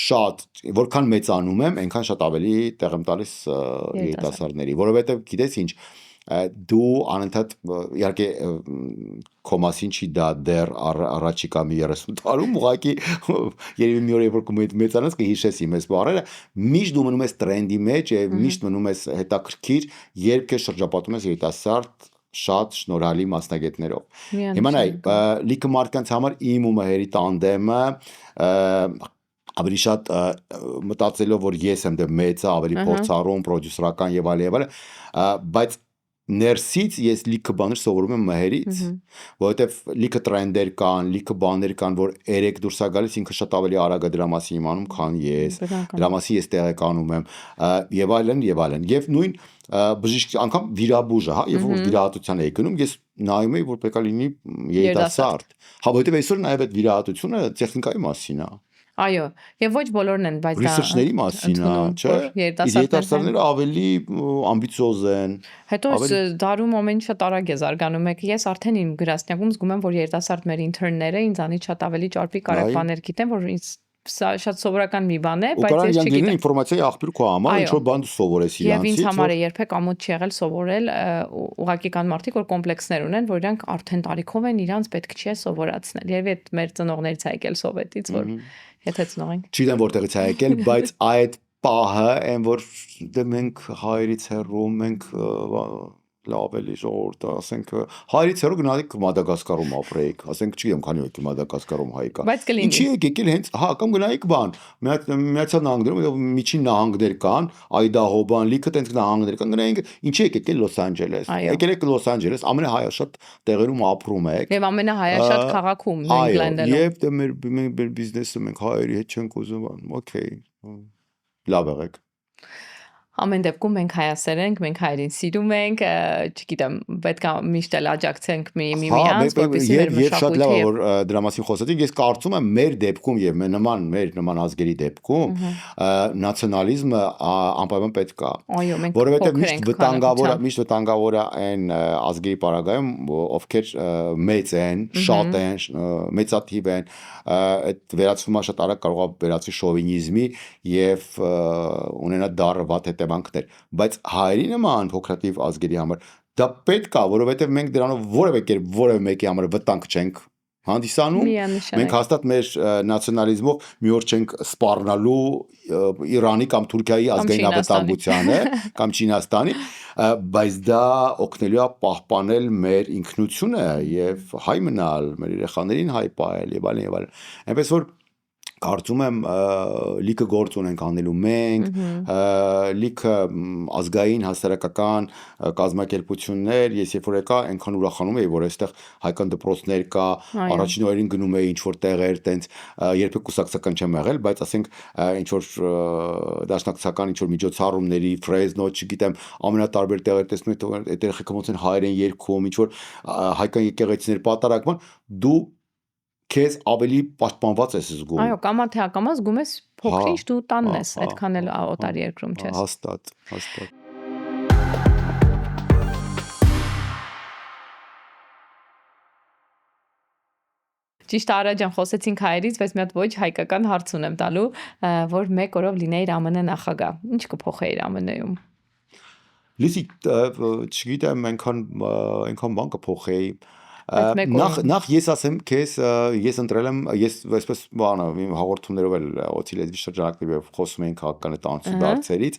շատ, որքան մեծանում եմ, այնքան շատ ավելի տեղ եմ տալիս երիտասարդների, որովհետեւ գիտես ինչ, դու անընդհատ իհարկե քո մասին չի դա դեռ առաջիկա մի 30 տարում ուղղակի երևի մի օր երբ որ մեծանաս կհիշես իմ այս բառերը միշտ դու մնում ես տրենդի մեջ եւ միշտ մնում ես հետաքրքիր երբ քեզ շրջապատում ես երիտասարդ շատ շնորհալի մասնագետներով հիմա նայ լիքը մարդկանց համար իմ ու Մհերի տանդեմը ավելի շատ մտածելով որ ես եմ դե մեծը ավելի փորձառուն պրոդյուսերական եւ այլ բայց ներսից ես լիքը բաներ սովորում եմ Մհերից, որովհետև լիքը տրենդեր կան, լիքը բաներ կան, որ երեք դուրս է գալիս, ինքը շատ ավելի արագ է դրա մասին իմանում, քան ես, դրա մասին ես տեղեկանում եմ, եւ այլն եւ այլն։ Եվ նույն բժիշկ անգամ վիրաբույժը, հա, երբ որ վիրահատության էի գնում, ես նայում էի, որ պետք է լինի երիտասարդ։ Հա, որովհետև այսօր նաեւ այդ վիրահատությունը տեխնիկայի մասին է։ Այո, եւ ոչ բոլորն են, բայց դա ռեսուրսների մասին է, չէ՞։ Երիտասարդները ավելի ամբիցիոզ են։ Հետո դարում ամեն ինչ շատ արագ է զարգանում։ Ես արդեն իմ գրասենյակում զգում եմ, որ երիտասարդ մեր ինտերնները ինձանից շատ ավելի ճարպիկ արագ բաներ գիտեն, որ ինձ սա շատ սովորական մի բան է, բայց ես չգիտեմ։ Ինֆորմացիայի աղբյուր քո համար, ինչ որ բան դու սովորես իրանցից։ Եվ ինձ համար է երբեք ամոթ չի եղել սովորել, ուղղակի կան մարդիկ, որ կոմպլեքսներ ունեն, որ իրանք արդեն տարիքով են, իրանց պետք չի սովորացնել։ Երևի այդ մեր ծնողներից է եկել սովետից, որ եթե ծնող ենք։ Չգիտեմ որտեղից է եկել, բայց այդ պահը, այն որ դե մենք հայերից հեռու, մենք լավ էլի ժողովուրդը, ասենք հայերից հեռու գնալիք Մադագասկարում ապրեիք, ասենք չգիտեմ քանի եկի Մադագասկարում հայ կա։ Ինչի եկել հենց, հա, կամ գնայիք բան, Միացյալ Նահանգներում միջին նահանգներ կան, Այդահոբան, լիքը տենց նահանգներ կան, գնայինք, ինչի եկել Լոս Անջելես։ Եկել եք Լոս Անջելես, ամենահայաշատ տեղերում ապրում եք։ Եվ ամենահայաշատ քաղաքում Ինգլանդերում։ Եվ դե մեր բիզնեսը մենք հայերի հետ չենք ուզում, օքեյ։ Լավ եղեք։ Ամեն դեպքում մենք հայասեր ենք, մենք հայերին սիրում ենք, չգիտեմ, պետք է միշտ էլ աջակցենք միմյանց, որպեսզի մեր մշակույթը եւ շատ լավ է որ դրա մասին խոսեցինք, ես կարծում եմ մեր դեպքում եւ մեր նման ազգերի դեպքում նացիոնալիզմը անպայման պետք է։ Այո, մենք որովհետեւ միշտ վտանգավոր է այն ազգերի պարագայում, ովքեր մեծ են, շատ են, մեծաթիվ են, այդ վերածվում է շատ արագ կարող է վերածվի շովինիզմի եւ ունենա դառը վատ հետևանքներ, բայց հայերի նման փոքրաթիվ ազգերի համար դա պետք է, որովհետև մենք դրանով որևէ մեկի համար վտանգ չենք հանդիսանում, մենք հաստատ մեր նացիոնալիզմով մի օր չենք սպառնալու Իրանի կամ Թուրքիայի ազգային անվտանգությանը կամ Չինաստանի, բայց դա օգնելու է պահպանել մեր ինքնությունը եւ հայ մնալ, մեր երեխաներին հայ պահել եւ այլն եւ այլն։ Այնպես որ կարծում եմ լիքը գործ ունենք անելու մենք, լիքը ազգային հասարակական կազմակերպություններ, ես երբ որ եկա այնքան ուրախանում էի, որ այստեղ հայկական դպրոցներ կա, առաջին օրերին գնում էի ինչ որ տեղեր, տենց երբեք կուսակցական չեմ եղել, բայց ասենք ինչ որ դաշնակցական ինչ որ միջոցառումների, Ֆրեզնո, չգիտեմ, ամենատարբեր տեղեր տեսնում եմ, այդ երեխեքը ոնց են հայերեն երգում, ինչ որ հայկական եկեղեցիներ պատարակման, դու քեզ ավելի պաշտպանված ես զգում։ Այո, կամա թե ակամա զգում ես փոքրինչ դու տանն ես, այդքան էլ օտար երկրում չես։ Հաստատ։ Ճիշտ Արա ջան, խոսեցինք հայերից, բայց մի հատ ոչ հայկական հարց ունեմ տալու, որ մեկ օրով լինեիր ԱՄՆ նախագահ։ Ինչ կփոխեիր ԱՄՆ-ում։ Լսի, չգիտեմ, այնքան բան կփոխեի։ Նախ ես ասեմ քեզ ես ընտրել եմ ես այսպես բանը իմ հաղորդումներով էլ օցի լեզվի շրջանակներով խոսում ենք քաղաքական տանցի դարձերից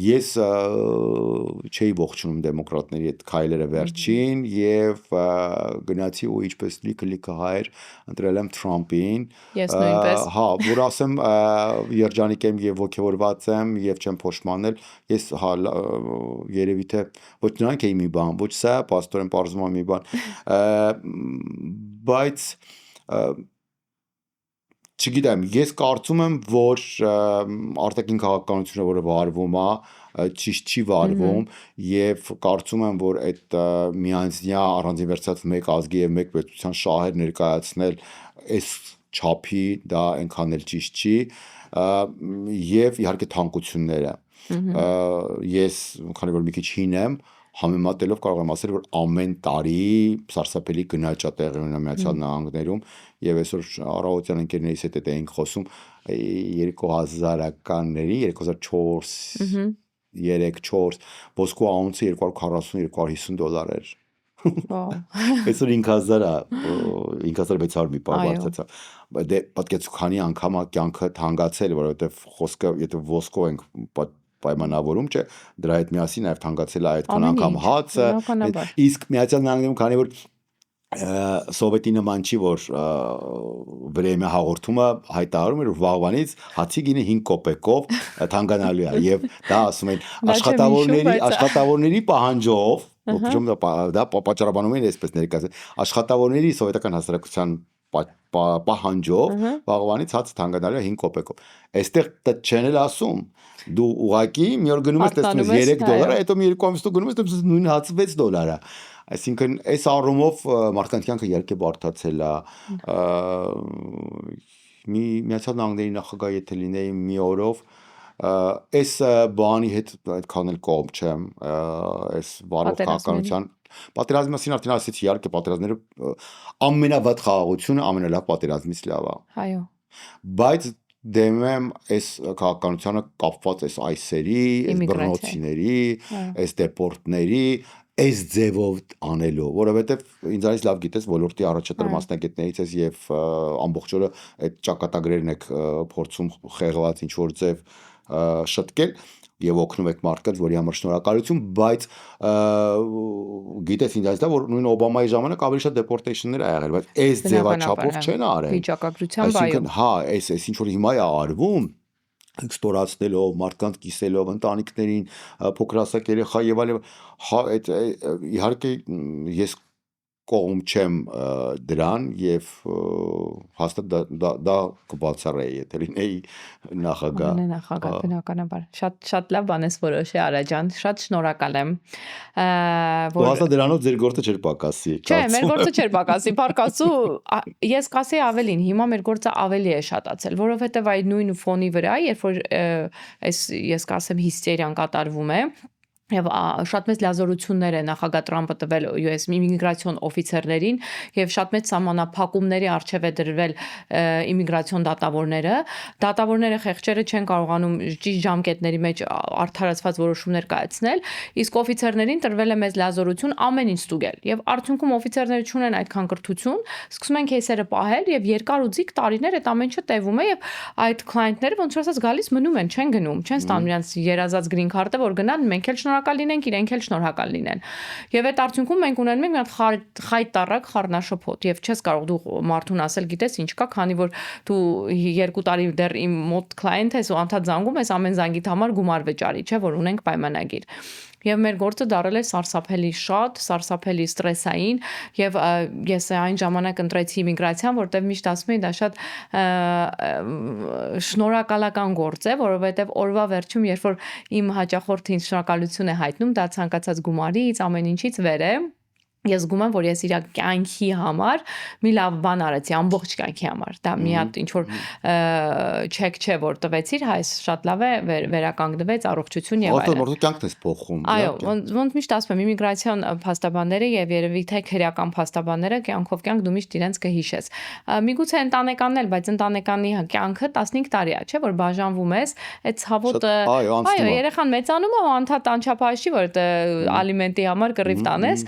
ես չէի ողջունում դեմոկրատների այդ քայլերը վերջին եւ գնացի ու ինչպես լիքը հայեր ընտրել եմ Թրամփին ես նույնպես հա որ ասեմ երջանիկ եմ եւ ոգևորված եմ եւ չեմ փոշմանել ես հա երևի թե ոչ նրանք էի մի բան ոչ սա պաստորեն պարզում եմ մի բան բայց չգիտեմ ես կարծում եմ որ արտաքին քաղաքականությունը որը վարվում է ճիշտ չի վարվում եւ կարծում եմ որ այդ միանձնյա առանձին վերցած մեկ ազգի եւ մեկ պետության շահեր ներկայացնել այս չափի դա այնքան էլ ճիշտ չի եւ իհարկե թանկությունները ես քանի որ մի քիչ հին եմ համեմատելով կարող եմ ասել որ ամեն տարի սարսափելի գնաճ է տեղի ունենում Միացյալ Նահանգներում եւ այսօր առավոտյան ընկերներիս հետ էինք խոսում 2000-ականների 2004 3-4 ոսկու աունցը $240-250 էր այսօր 5000 է 5600 մի բան բարձրացավ դե պատկերացու քանի անգամ է կյանքը թանկացել որովհետեւ խոսքը եթե ոսկով ենք պայմանավորում չէ դրա հետ միասին նաև թանկացել է այդքան անգամ հացը իսկ Միացյալ Նահանգներում քանի որ սովետի նման չի որ վրեմյա հաղորդումը հայտարարում էր որ վաղվանից հացի գինը 5 կոպեկով թանկանալու է եւ դա ասում են աշխատավորների պահանջով դա պատճառաբանում են այսպես ներկայացնել աշխատավորների սովետական հասարակության պահանջով վաղվանից հաց թանկանալու է 5 կոպեկով այստեղ դա չեն էլ ասում դու ուղակի մի օր գնում ես տեսնում ես $3 հետո մի 2 ամիս գնում ես տեսնում ես նույն հացը $6 է այսինքն այս առումով մարդկանց կյանքը իհարկե բարդացել է մի Միացյալ Նահանգների նախագահ եթե լինեի մի օրով այս բանի հետ այդքան էլ կողմ չեմ այս վարող քաղաքականության պատերազմի մասին արդեն ասեցի իհարկե պատերազմները ամենավատ խաղաղությունը ամենալավ պատերազմից լավ է այո բայց դեմ եմ այս քաղաքականությանը կապված այս այսերի, այս բռնոցիների, այս դեպորտների, այս ձևով անելու, որովհետև ինձանից լավ գիտես ոլորտի առաջատար մասնագետներից ես եւ ամբողջ օրը այդ ճակատագրերն եք փորձում խեղված ինչ որ ձև շտկել եւ օգնում եք մարդկանց, որի համար շնորհակալություն, բայց գիտես ինձ այսօր որ նույն Օբամայի ժամանակ ավելի շատ deportation-ներ ա եղել, բայց այս ձևաչափով չեն արել։ Վիճակագրությամբ այո։ Հա, այս ինչ որ հիմա է արվում, ստորացնելով, մարդկանց կիսելով, ընտանիքներին, փոքր հասակ երեխա եւ այլն, հա, այդ իհարկե ես կողմ չեմ դրան եւ հաստատ դա կբացառեի եթե լինեի նախագահ բնականաբար շատ լավ բան ես որոշի Արա ջան շատ շնորհակալ եմ որ հաստատ դրանով ձեր գործը չէր պակասի չէ մեր գործը չէր պակասի պարկասու ես կասեի ավելին հիմա մեր գործը ավելի է շատացել որովհետեւ այդ նույն ֆոնի վրա երբ որ այս ես կասեմ հիստերիան կատարվում է Եվ շատ մեծ լազորություններ է նախագահ Տրամպը տվել US իմիգրացիոն օֆիցերներին եւ շատ մեծ սահմանափակումների առջեւ է դրվել իմիգրացիոն դատավորները խեղճերը չեն կարողանում ճիշտ ժամկետների մեջ արդարացված որոշումներ կայացնել իսկ օֆիցերներին տրվել է մեծ լազորություն ամեն ինչ ստուգել եւ արդյունքում օֆիցերները չունեն այդքան կրթություն սկսում են քեյսերը պահել եւ երկար ու ձիգ տարիներ այդ ամեն ինչը տևում է եւ այդ կլայենտները ոնց որ ասած գալիս մնում են չեն գնում չեն ստանում իրենց երազած գրին քարտը որ գնան մենք էլ շնորհակալ լինենք իրենք էլ շնորհակալ լինեն եւ այդ արդյունքում մենք ունենում ենք մի հատ խայտ տարակ խառնաշփոթ եւ չես կարող դու մարդուն ասել գիտես ինչ կա քանի որ դու 2 տարի դեռ իմ մոտ կլայենտ ես ու անդադ զանգում ես ամեն զանգիդ համար գումար վճարի չէ որ ունենք պայմանագիր Եվ մեր գործը դարել է սարսափելի շատ, սարսափելի ստրեսային եւ ես այն ժամանակ ընտրեցի իմիգրացիան, որտեղ միշտ ասում էի դա շատ շնորհակալական գործ է, որովհետեւ օրվա վերջում երբ որ իմ հաճախորդը ինձ շնորհակալություն է հայտնում, դա ցանկացած գումարից, ամեն ինչից վեր է Ես զգում եմ, որ ես իր կյանքի համար մի լավ բան արեցի, ամբողջ կյանքի համար։ Դա մի հատ ինչ որ չեք չէ, որ տվեցիր, հայս շատ լավ է, վերականգնվեց, առողջություն եւ այլն։ Որտեղ կյանքն է փոխում։ Այո, ոնց միշտ ասում եմ, իմիգրացիոն փաստաբանները եւ երևի թե քրեական փաստաբանները կյանքով կյանք դու միշտ իրենց կհիշես։ Միգուցե ընտանեկանն էլ, բայց ընտանեկանի կյանքը 15 տարի է, չէ, որ բաժանվում ես, այդ ցավոտը, այո, երեխան մեծանում է ու անդադ անչափահաս չի, որ այդ ալիմենտի համար կռիվ տանես։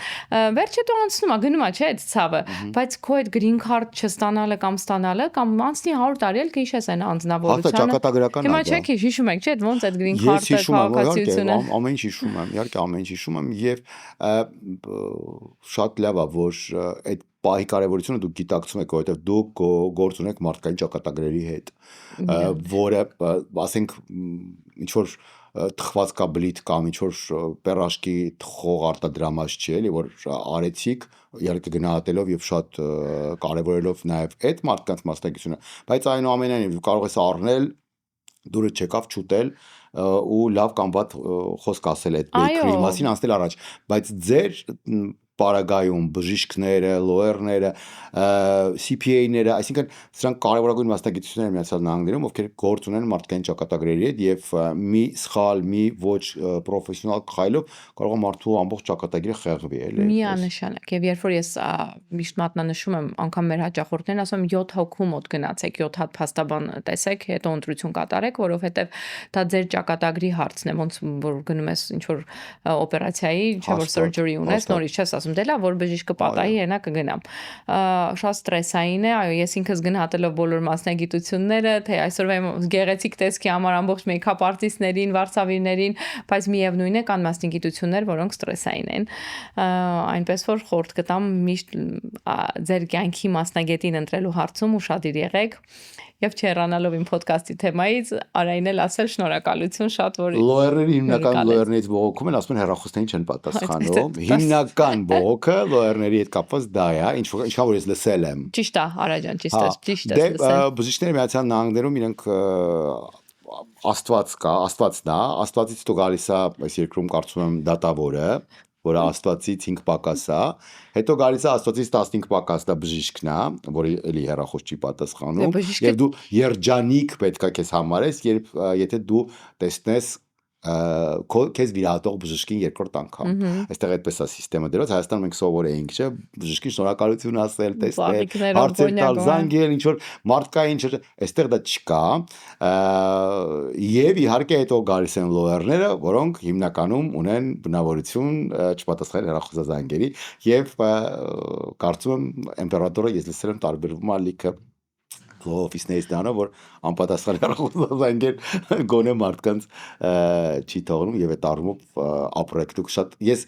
վերջը դու անցնում ես, գնում ես, չէ՞, այդ ցավը, բայց քո այդ green card չստանալը կամ ստանալը կամ անցնի 100 տարի էլ կհիշես այն անձնավորությունը։ Հիմա չէ՞ քիչ հիշում եք, չէ՞, ոնց այդ green card-ը քաղաքացիությունը։ Ամեն ինչ հիշում եմ, իհարկե ամեն ինչ հիշում եմ եւ շատ լավ է, որ այդ պահի կարևորությունը դուք գիտակցում եք, որովհետեւ դուք գործ ունեք մարդկային ճակատագրերի հետ, որը ասենք ինչ որ թխվածքաբլիթ կամ ինչ որ պերաշկի թխող արտադրամաս չի, էլի որ արեցիք իհարկե գնահատելով եւ շատ կարևորելով նաեւ այդ մարդկանց մասնակցությունը, բայց այնուամենայնիվ կարող ես առնել դուրը չեկավ չուտել ու լավ կամ վատ խոսք ասել այդ բեյքերի մասին անցնել առաջ, բայց ձեր պարագայում բժիշկները, լոյերները, CPA-ները, այսինքն սրանք կարևորագույն մասնագիտություններ են Միացյալ Նահանգներում, ովքեր գործ ունեն մարդկային ճակատագրերի հետ եւ մի սխալ, մի ոչ պրոֆեսիոնալ քայլով կարող է մարդու ամբողջ ճակատագիրը խեղդվի, էլի։ Միանշանակ, եւ երբ որ ես միշտ մատնանշում եմ, անգամ մեր հաճախորդներին ասում եմ 7 հոգու մոտ գնացեք, 7 հատ փաստաբան տեսեք, հետո ընտրություն կատարեք, որովհետեւ դա ձեր ճակատագրի հարցն է, ոնց որ գնում ես ինչ որ օպերացիայի, չէ՞ որ surgery ունես, նորից չես ասում դե լավ որ բժիշկը պատահի հենա կգնամ, շատ ստրեսային է, այո, ես ինքս գնահատելով բոլոր մասնագիտությունները, թե այսօրվա գեղեցիկ տեսքի համար ամբողջ մեյքափ արտիստներին, վարչավիրներին, բայց միևնույն է կան մասնագիտություններ, որոնք ստրեսային են, այնպես որ խորհուրդ կտամ միշտ ձեր կյանքի մասնագետին ընտրելու հարցում ուշադիր եղեք եւ չհեռանալով իմ ոդքասթի թեմայից, Արային էլ ասել շնորհակալություն շատ որ լոյերների հիմնական լոյերներից բողոքում են, ասում են հեռախոսներին չեն պատասխանում, հիմնական բողոքը լոյերների հետ կապված դա է, ինչքան որ ես լսել եմ։ Ճիշտ է, Արա ջան, ճիշտ է լսել։ Բժիշկները Միացյալ Նահանգներում իրենք Աստված կա, Աստվածն է, Աստվածից դու գալիս է այս երկրում կարծում եմ դատավորը, որը Աստվածից 5 պակաս է, հետո գալիս է Աստվածից 15 պակաս, դա բժիշկն է, որը էլի հեռախոս չի պատասխանում, եւ դու երջանիկ պետքա քեզ համարես, եթե դու տեսնես քեզ վիրահատող բժշկին երկրորդ անգամ։ Այստեղ այդպես է համակարգը դրած, Հայաստանում մենք սովոր էինք, չէ՞, բժշկին շնորհակալություն ասել, տեսնել, հարցեր տալ, զանգել, ինչ որ մարդկային, այստեղ դա չկա։ Եվ իհարկե հետո գալիս են լոյերները, որոնք հիմնականում ունեն բնավորություն չպատասխանել հեռախոսազանգերի եւ կարծում եմ իմպերատորը ես լսել եմ տարբերվում է լիքը օֆիսներից դառնա, որ անպատասխան հեռախոսազանգեր գոնե մարդկանց չի թողնում եւ այդ առումով ապրեք դուք շատ ես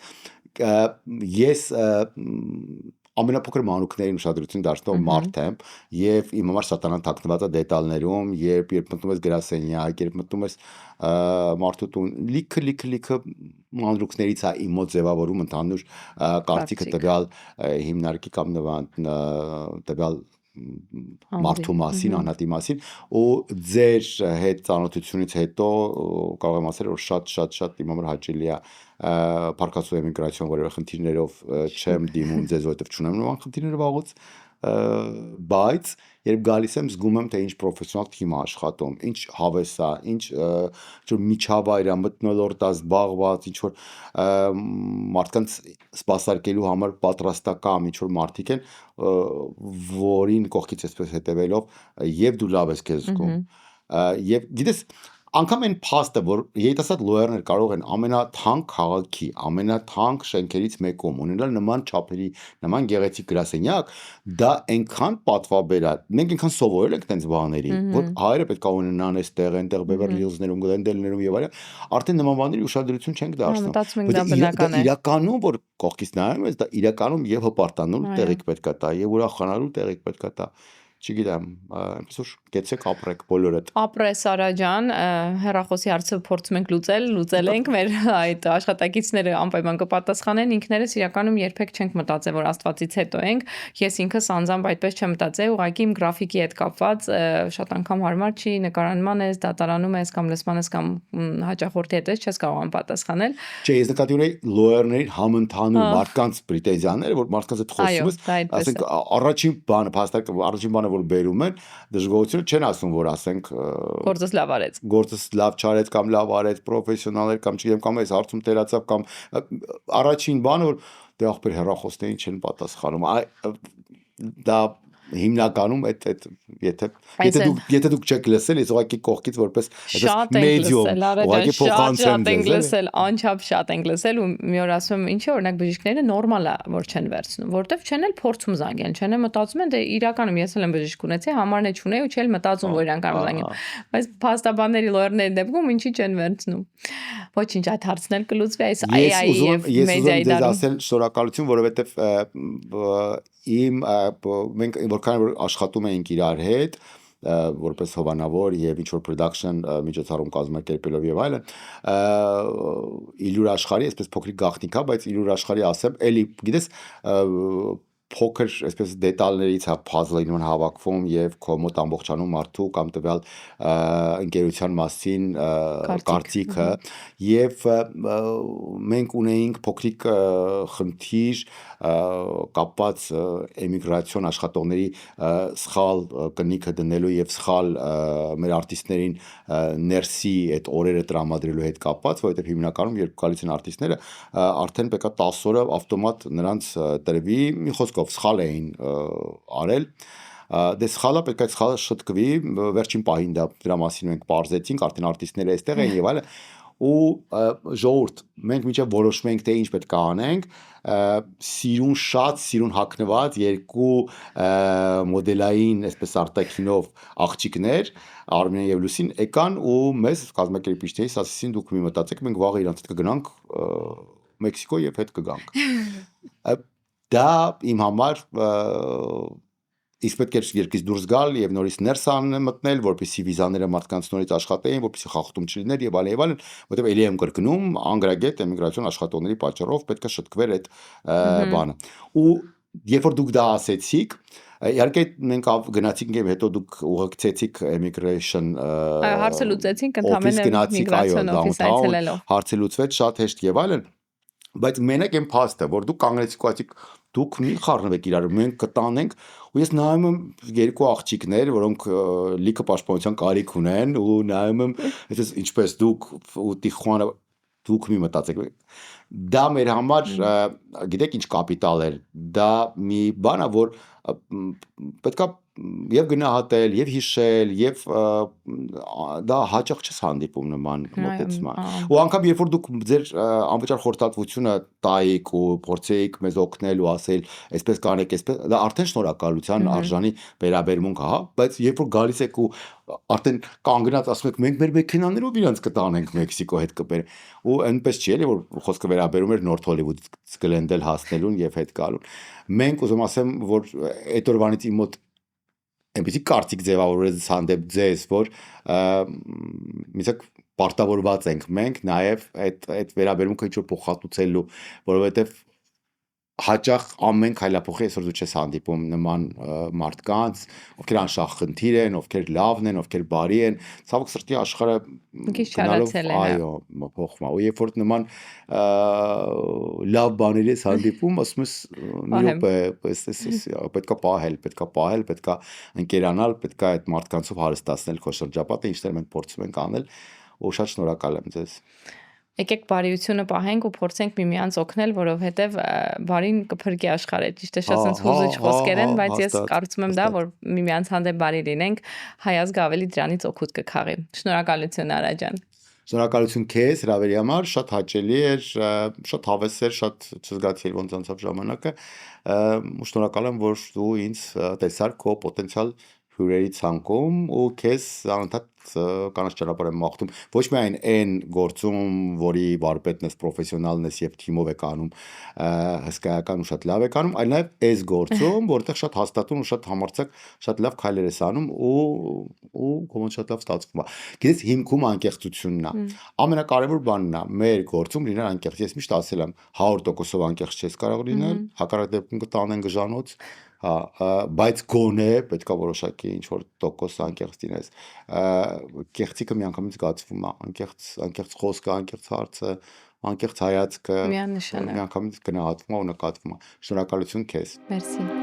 ամենափոքր մանուկներին ուշադրություն դարձնող մարդ եմ եւ իմ համար սատանան թաքնված է դետալներում, երբ մտնում ես գրասենյակ, երբ մտնում ես մարդու տուն, լիքը մանրուքներից է իմ մոտ ձևավորում ընդհանուր կարծիքը տվյալ հիմնարկի կամ տվյալ մարդու մասին, անհատի մասին ու ձեր հետ ծանոթությունից հետո կարող եմ ասել որ շատ իմ համար հաճելի է փառքացու էմիգրացիոն որևէ խնդիրներով չեմ դիմում ձեզ որովհետև չունեմ նման խնդիրներ վաղուց բայց երբ գալիս եմ զգում եմ թե ինչ պրոֆեսիոնալ թիմ է աշխատում, ինչ հավես է, ինչ միջավայր է, մթնոլորտ է զբաղված, ինչ որ մարդկանց սպասարկելու համար պատրաստական, ինչ որ մարդիկ են, որին կողքից այսպես հետևելով եւ դու լավ ես քեզ զգում։ Եվ գիտես անգամ այն փաստը, որ երիտասարդ լոյերներ կարող են ամենաթանկ քաղաքի, ամենաթանկ շենքերից մեկում ունենալ նման չափերի, նման գեղեցիկ գրասենյակ, դա այնքան պատվաբեր է։ Մենք այնքան սովորել ենք տենց բաների, որ հայերը պետք է ունենան այստեղ, այնտեղ Beverly Hills-ներում, Glendale-ներում եւ այլն, արդեն նման բաների ուշադրություն չենք դարձնում։ Իրականում որ կողքից նայում ես, դա իրականում եւ հպարտանալու տեղիք պետք է տա, եւ ուրախանալու տեղիք պետք է տա։ Չգիտեմ, այնպես որ գեցեք ապրեք բոլորդ։ Ապրես Արա ջան, հեռախոսի հարցը փորձում ենք լուծել ենք, մեր այդ աշխատակիցները անպայման կպատասխանեն, ինքներս իրականում երբեք չենք մտածել, որ Աստվածից հետո ենք, ես ինքս անձամբ այդպես չեմ մտածել, ուղղակի իմ գրաֆիկի հետ կապված շատ անգամ հարմար չի, նկարանման ես, դատարանում ես կամ լսման ես կամ հաճախորդի հետ ես, չես կարող պատասխանել։ Չէ, ես նկատի ունեի լոյերների համընդհանուր մարդկանց պրետենզիաները, որ մարդկանց հետ խոսում ես, ասենք առաջին բանը որ բերում են դժգոհությունը չեն ասում որ ասենք գործս լավ արեց գործս լավ չարեց կամ լավ արեց պրոֆեսիոնալ էր կամ չգիտեմ կամ այս հարցում տերացավ կամ առաջին բանը որ դե ախպեր հեռախոսներին չեն պատասխանում դա հիմնականում եթե դուք չեք լսել, ես ուղղակի կողքից որպես շատ ենք լսել, ուղղակի փոխանցեմ ենք լսել, անչափ շատ ենք լսել ու մի օր ասում եմ, ինչի օրինակ բժիշկները նորմալ է, որ չեն վերցնում, որտեվ չեն էլ փորձում զանգեն, չեն էլ մտածում են դե իրականում ես էլ եմ բժիշկ ունեցի, համարն է չունեի ու չէի մտածում, որ իրան կարող զանգեն, բայց փաստաբանների լոյերների դեպքում ինչի չեն վերցնում։ Ոչինչ, այդ հարցն էլ կլուծվի այս AI-ի եւ մեդիայի դարում։ Ես ուզում եմ ասել շնորհակալություն, որովհետեւ մենք որքան որ աշխատում էինք իրար հետ որպես հովանավոր եւ ինչ որ production միջոցառում կազմակերպելով եւ այլն իլուր աշխարհի այսպես փոքրիկ գաղտնիք է, բայց իլուր աշխարհի ասեմ, էլի գիտես փոքր այսպես դետալներից է puzzle-ը ինքն հավաքվում եւ քո մոտ ամբողջանում մարդու կամ տվյալ ընկերության մասին կարծիքը եւ մենք ունեինք փոքրիկ խնդիր կապված էմիգրացիոն աշխատողների սխալ կնիքը դնելու եւ սխալ մեր արտիստներին ներսի այդ օրերը տրամադրելու հետ կապված, որովհետեւ հիմնականում երբ գալիս են արտիստները արդեն պետքա 10 օրը ավտոմատ նրանց տրվի մի խոսքով սխալ էին արել դե սխալը պետք է սխալը շտկվի վերջին պահին դրա մասին մենք պարզեցինք արդեն արտիստները այստեղ են եւ այլն ու ժողովուրդ մենք միջև որոշում ենք թե ինչ պետք է անենք սիրուն հագնված երկու մոդելային այսպես արտաքինով աղջիկներ Արմենը եւ Լուսին եկան ու մեզ կազմակերպիչներից ասեցին դուք մի մտածեք մենք վաղը իրանց հետ կգնանք Մեքսիկո եւ հետ կգանք դա իմ համար իսկ պետք է երկրից դուրս գալ եւ նորից ներս մտնել, որպեսզի վիզաները մարդկանց նորից աշխատեին, որպեսզի խախտում չլիներ եւ այլն, որովհետեւ էլի եմ կրկնում, անգրագետ էմիգրացիոն աշխատողների պատճառով պետք է շտկվեր այդ բանը։ Ու երբ որ դուք դա ասեցիք, իհարկե մենք գնացինք եւ հետո դուք ուղեկցեցիք immigration հարցը լուծեցինք ընդհանրապես միգրացիոն օֆիս այցելելով։ Հարցը լուծվեց շատ հեշտ եւ այլն, բայց մենակ այն փաստը, որ դուք կանգնեցիք ու ասիք դուք մի խառնվեք իրար, մենք կտանենք ու ես նայում եմ երկու աղջիկներ, որոնք լիքը պաշտպանության կարիք ունեն ու նայում եմ այսպես ինչպես դուք ու Տիխուանը դուք մի մտածեք դա մեր համար գիտեք ինչ կապիտալ էր դա մի բան է որ պետքա եւ գնահատել եւ հիշել եւ դա հաճախ չես հանդիպում նման մոտեցման ու անգամ երբ որ դուք ձեր անվճար խորհրդատվությունը տայիք ու փորձեիք մեզ օգնել ու ասել այսպես կանեք այսպես դա արդեն շնորհակալության արժանի վերաբերմունք հա բայց երբ որ գալիս եք ու արդեն կանգնած ասում եք մենք մեր մեքենաներով իրանց կտանենք Մեքսիկո հետ կբերենք ու այնպես չի էլի որ խոսքը վերաբերում էր Նորթ Հոլիվուդ Գլենդել հասնելուն եւ հետ գալուն մենք ուզում ասեմ որ այդ օրվանից իմ մոտ այնպեսի կարծիք ձևավորեց հանդեպ ձեզ որ միսակ պարտավորված ենք մենք նաեւ այդ վերաբերմունքը ինչ որ փոխհատուցելու որովհետեւ հաճախ ամեն քայլափոխի այսօր դու չես հանդիպում նման մարդկանց, ովքեր անշահ խնդիր են, ովքեր լավն են, ովքեր բարի են, ցավոք սրտի աշխարհը գնալով այո, փոխվում է։ Ու երբ որ նման լավ բաների ես հանդիպում, ասում ես մի րոպե, պետքա պահել, պետքա ընկերանալ, պետքա այդ մարդկանցով հարստացնել քո շրջապատը, ինչներ մենք փորձում ենք անել, ու շատ շնորհակալ եմ ձեզ։ Եկեք բարիությունը պահենք ու փորձենք միմյանց օգնել, որովհետև բարին կփրկի աշխարհը։ Ճիշտ է, շատ հուզիչ խոսքեր են, բայց ես կարծում եմ դա, որ միմյանց հանդեպ բարի լինենք, հայազգը ավելի դրանից օգուտ կքաղի։ Շնորհակալություն Արա ջան։ Շնորհակալություն քեզ հրավերի համար, շատ հաճելի էր, շատ հավես էր, շատ չզգացի էր ոնց անցավ ժամանակը։ Ու շնորհակալ եմ, որ դու ինձ տեսար քո պոտենցիալ հյուրերի ցանկում ու քեզ անընդհատ կանաչ ճանապարհ եմ մաղթում ոչ միայն այն գործում որի վարպետն ես պրոֆեսիոնալն ես եւ թիմով եք անում հսկայական ու շատ լավ եք անում այլ նաեւ այս գործում որտեղ շատ հաստատուն ու շատ համարձակ շատ լավ քայլեր ես անում ու կոմոդ շատ լավ ստացվում է գիտես հիմքում անկեղծությունն է ամենակարևոր բանն է մեր գործում լինել անկեղծ ես միշտ ասել եմ 100%-ով անկեղծ չես կարող լինել հակառակ դեպքում կտանեն գժանոց բայց գոնե պետքա որոշակի ինչ որ տոկոս անկեղծ լինես կեղծիկը միանգամից զգացվում է անկեղծ խոսքը անկեղծ հարցը անկեղծ հայացքը միանգամից գնահատվում է ու նկատվում է շնորհակալություն քեզ Մերսի